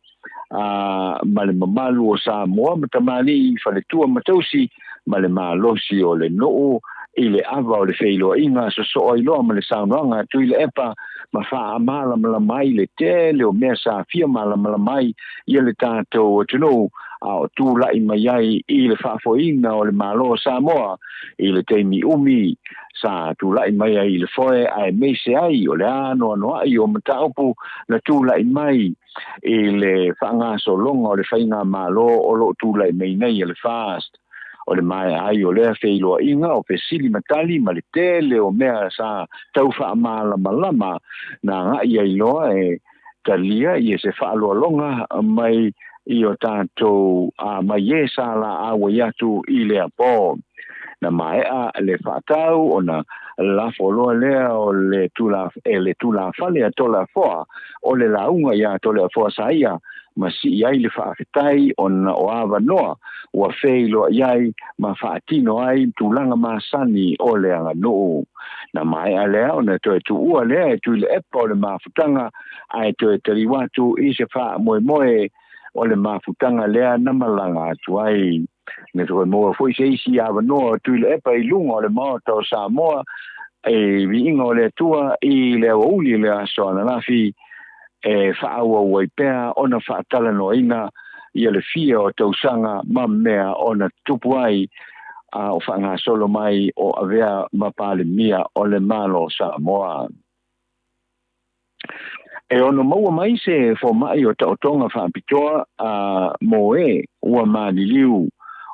ma le mamalu o Samoa matamali fa le tua matausi ma le malosi o le noo I le ava o le feilo inga so I loa ma le saunanga tu I le epa ma fa amala mala mai le tele o mea sa fia mala mala mai ia le tātou o tunu a o tu la I mai ai I le whaafoina o le malo Samoa I le teimi umi sa tu la I mai ai le foe ai meise ai o le ano ai o mataupu na tu la I mai I le whaanga so longa o le whainga malo o lo tu la I mai nei le fast o le mai ai o le feilo inga o pesili matali ma le tele o mea sa tau wha malama na ngai ai loa talia I se wha longa mai I o tātou mai sa la awa yatu I le apo na mai le whaatau o na la foloa lea o le tula fale a tola foa o le launga ia tola foa saia ma si iai le whaafetai o na o awa noa ua feilo iai ma whaatino ai tūlanga masani o le anga noo na mai a lea o na toe tu ua lea tu le epa o le mafutanga ai toe tariwatu I se wha moe o le mafutanga lea na malanga atu ai ne to mo foi se isi ava no tu le pa I lunga o le moto Samoa vi ingo le tua I le uli le so na la fi fa wa wa pea ona fa tala no ina I le fia o tau sanga mamea ona tupu ai o fa nga solo mai o avea mapale mia o le malo Samoa ono maua mai se fo mai o tonga fa pitoa moe ua maliliu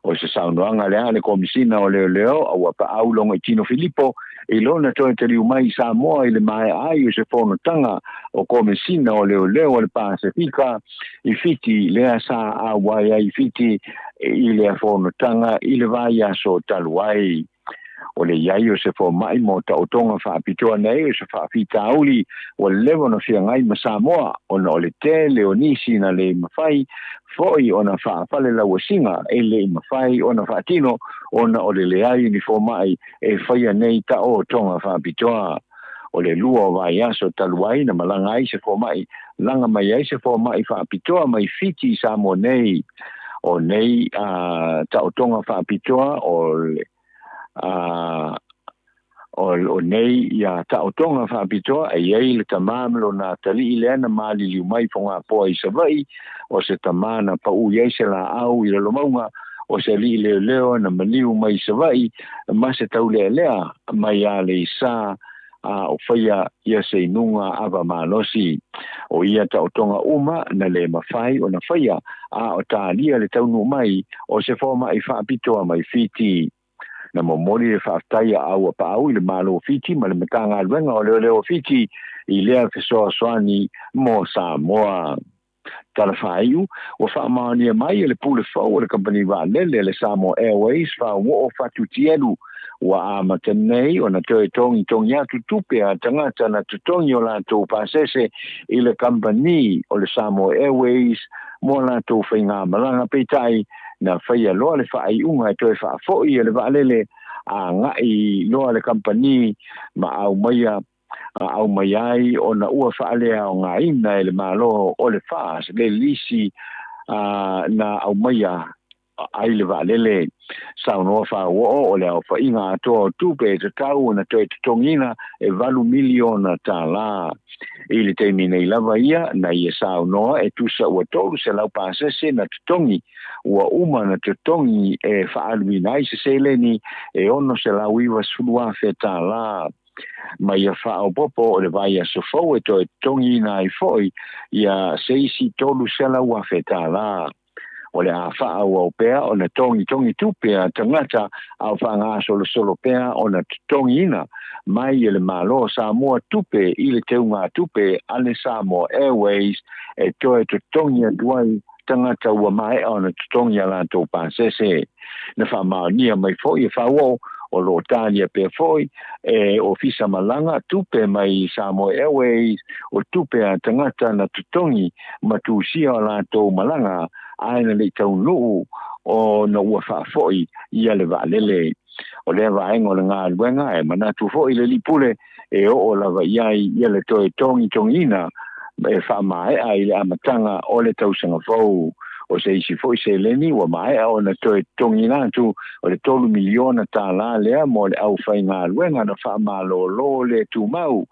o se saunoanga lea le komisina o leo au pa au longa I Tino Filippo I lona toe te riu mai Samoa I le mai ai o se fono tanga o komisina o leo o le Pasifika I fiti lea sa awai ai fiti I le fono tanga I le vai aso taluai o le iai o se fo mai mo ta o tonga fa pitoa nei o se fa fita auli o le levo no fia ngai ma Samoa o na o le tele o nisi na le mawhai foi o na fa fale la wasinga le mawhai o na fa tino o na o le leai ni fo mai whaia nei ta o tonga fa pitoa o le lua o vai aso taluai na malanga ai se fo mai langa mai ai se fo mai fa pitoa mai fiti Samoa nei o nei ta o tonga fa pitoa o nei ia ta o tonga fa pitoa ai le tamamlo na tali le na mali li mai fonga po I savai o se tamana pa u ye se la au I lo maunga o se li leo na maliu mai savai ma se tau le mai ale sa o faya ia se nunga ava malosi o ia ta o tonga uma na le mafai o na faya o ta lia le tau no mai o se forma I fa pitoa mai fiti na momoli e whaaftaia au pa au I le malo fiti ma le metanga alwenga o leo fiti I lea fesoa soani mo Samoa tala whaiu o whaamania mai le pule fau le company wa le Samoa Airways wha wo o fatu tielu wa amatanei o na toe tongi atu tupe a tangata na tutongi o la tō pasese I le company o le Samoa Airways mo la tō whainga malanga peitai na whaia loa le whaai unga toe wha foi le waalele a ngai loa le company ma au mai ai o na ua whaalea o ngā ina le malo o le whaas le lisi na au mai ai le waalele saunoa wha o le au whainga atoa tupe te tau na toe te tongina 8 miliona tā la I le teimi nei lava ia na ia saunoa tusa ua tolu se lau pasese na tutongi ua uma na tutongi whaaluina ai se seleni ono se lau iwa sulua whetā la ma ia whao popo o le vai a sofau toe tongi na I foi ia seisi tolu se lau a whetā la o le a whao au pea o na tongi tupea tangata au whanga solo pea o na tongi ina mai le malo Samoa tupe I le teunga tupe ale Samoa Airways toe to tongi atuai tangata ua mai o na tongi ala tō pasese na whamaunia mai foi whao o lo tania pe foi o fisa malanga tupe mai Samoa Airways o tupe a tangata na tutongi matusia ala tō malanga aina le tau nuu o na ua wha foi ia le waalele o le vaenga o le ngā luenga manatu foi le lipule o lava iai ia le toe tongina wha mai ai le amatanga o le tausanga fau o se isi foi se leni ua mai o na toe tongi na tu o le 3 miliona tala lea mo le au whainga luenga na whaamalo le tu mau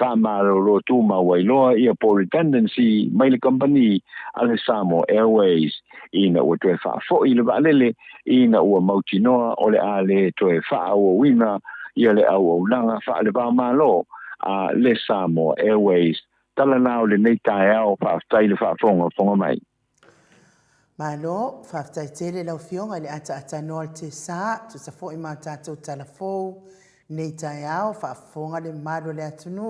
whaamalo tu mau wailoa ia po redundancy mai le company ale Samoa Airways ina ua toe whaafo i le waalele ina ua mautinoa o le ale toe wha o wina ia le au langa wha le whaamalo a le Samoa Airways tala nao le nei tae au whaaftai le whaafonga mai. Malo, whaftai tere lau fionga le ata noa te sa, tu sa fo i mā tātou talafou, nei tai au, whaafonga le maro le atunu,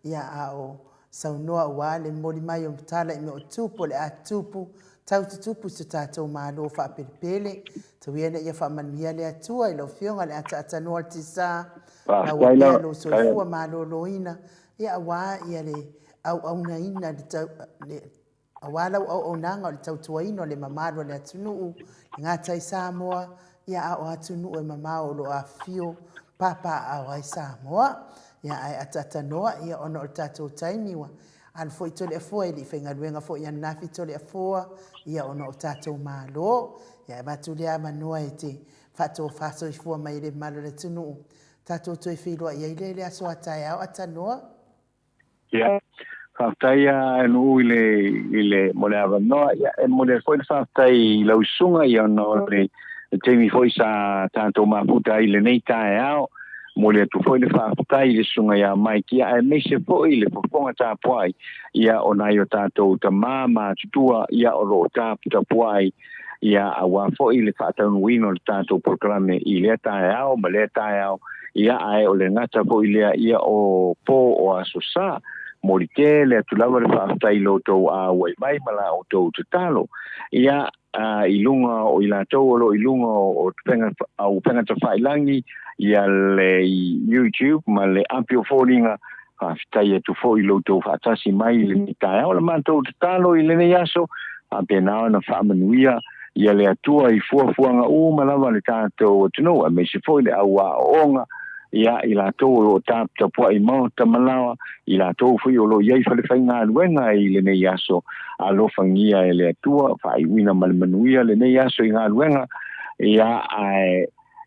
ia ao saunoa ua le mori mai o mtala i me o tupu le atupu, tau tupu su tātou malo whaapiripele, tau iana ia whaamanmia le atua i lau fionga le ata noa te sa, a ua pia lo soifua malo loina, ia awa ia le au na ina le awalau au nanga o le tautuaino le mamaro le atunuu le ngata i Samoa ia au atunuu e mamao lo a fio papa au ai Samoa ia ai atatanoa ia ono o tatou taimiwa al foi tole afua i li whengaruenga foi ia nafi tole afua ia ono o tatou malo ia matulia manoa e te fato i fua mai le malo le atunuu tatou toi whiloa ia i le aso atai au atanoa ia Whaftaia anu ile mole avanoa ia e mole foi whaftai lausunga ia no le teimi foi sa tanto maputa ile nei tae ao mole tu foi le whaftai le sunga ia mai kia e meise foi le poponga ta puai ia ona io tato ta mama tutua ia o ro ta puai ia awa foi le whatau wino le tato programe ile tae ao male tae ao ia ai o le ngata foi ia o po o asosa morite le tulava le whaatai loto a wai mai mala o tau tutalo. Ia ilunga o ilatou o ilunga o penga ta whailangi ia le YouTube ma le ampio fōringa whaatai e tu fō i loto whaatasi mai le mitai. O le mātou tutalo i lene yaso a penao na whaamanuia ia le atua i fuafuanga o malawa le tātou o tunu a me se fōi le aua o onga ia i latou o tapua i mau tamalawa i latou fui o lo iai whalewhainga aluenga i le nei aso a lo fangia e le atua whai wina malmanuia le nei aso i ngā aluenga ia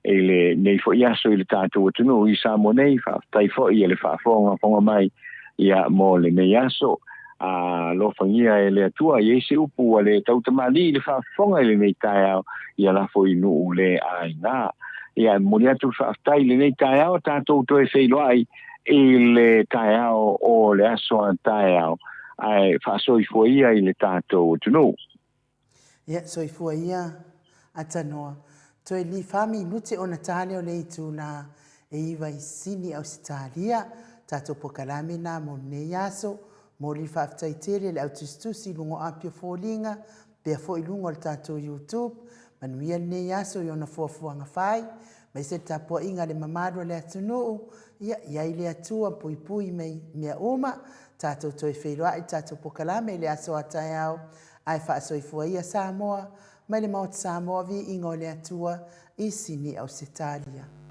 e le nei fo i aso i le tātou atunu i Samoa nei whaftai fo i le whafonga mai ia mo le nei aso a lo fangia e le atua i eise upu a le tautamali i le whafonga i le nei tae au ia la fo i nuu le ai ngā ia moni atu whaftai le nei tae au tātou toe whailoai i le tae au o le aso an tae au ai whaasoi fua ia i le tātou tunu. Ia, soifua ia atanoa. Toi li whami nute o na tāle o le itu na e iwa i sini au sitalia tātou pokalame na mo nei aso mo li whaftai tere le autistusi lungo apio fōlinga pia fo i lungo le tātou YouTube manuia nei aso i ona fuafuanga whai, mai se tapua inga le mamaro le atunuu, ia i le atua pui mea uma, tātou toi whairoa i tātou pokalame le aso atai au, ai whaasoifua ia Samoa, mai le maut Samoa vi ingo le atua i sini au Setalia.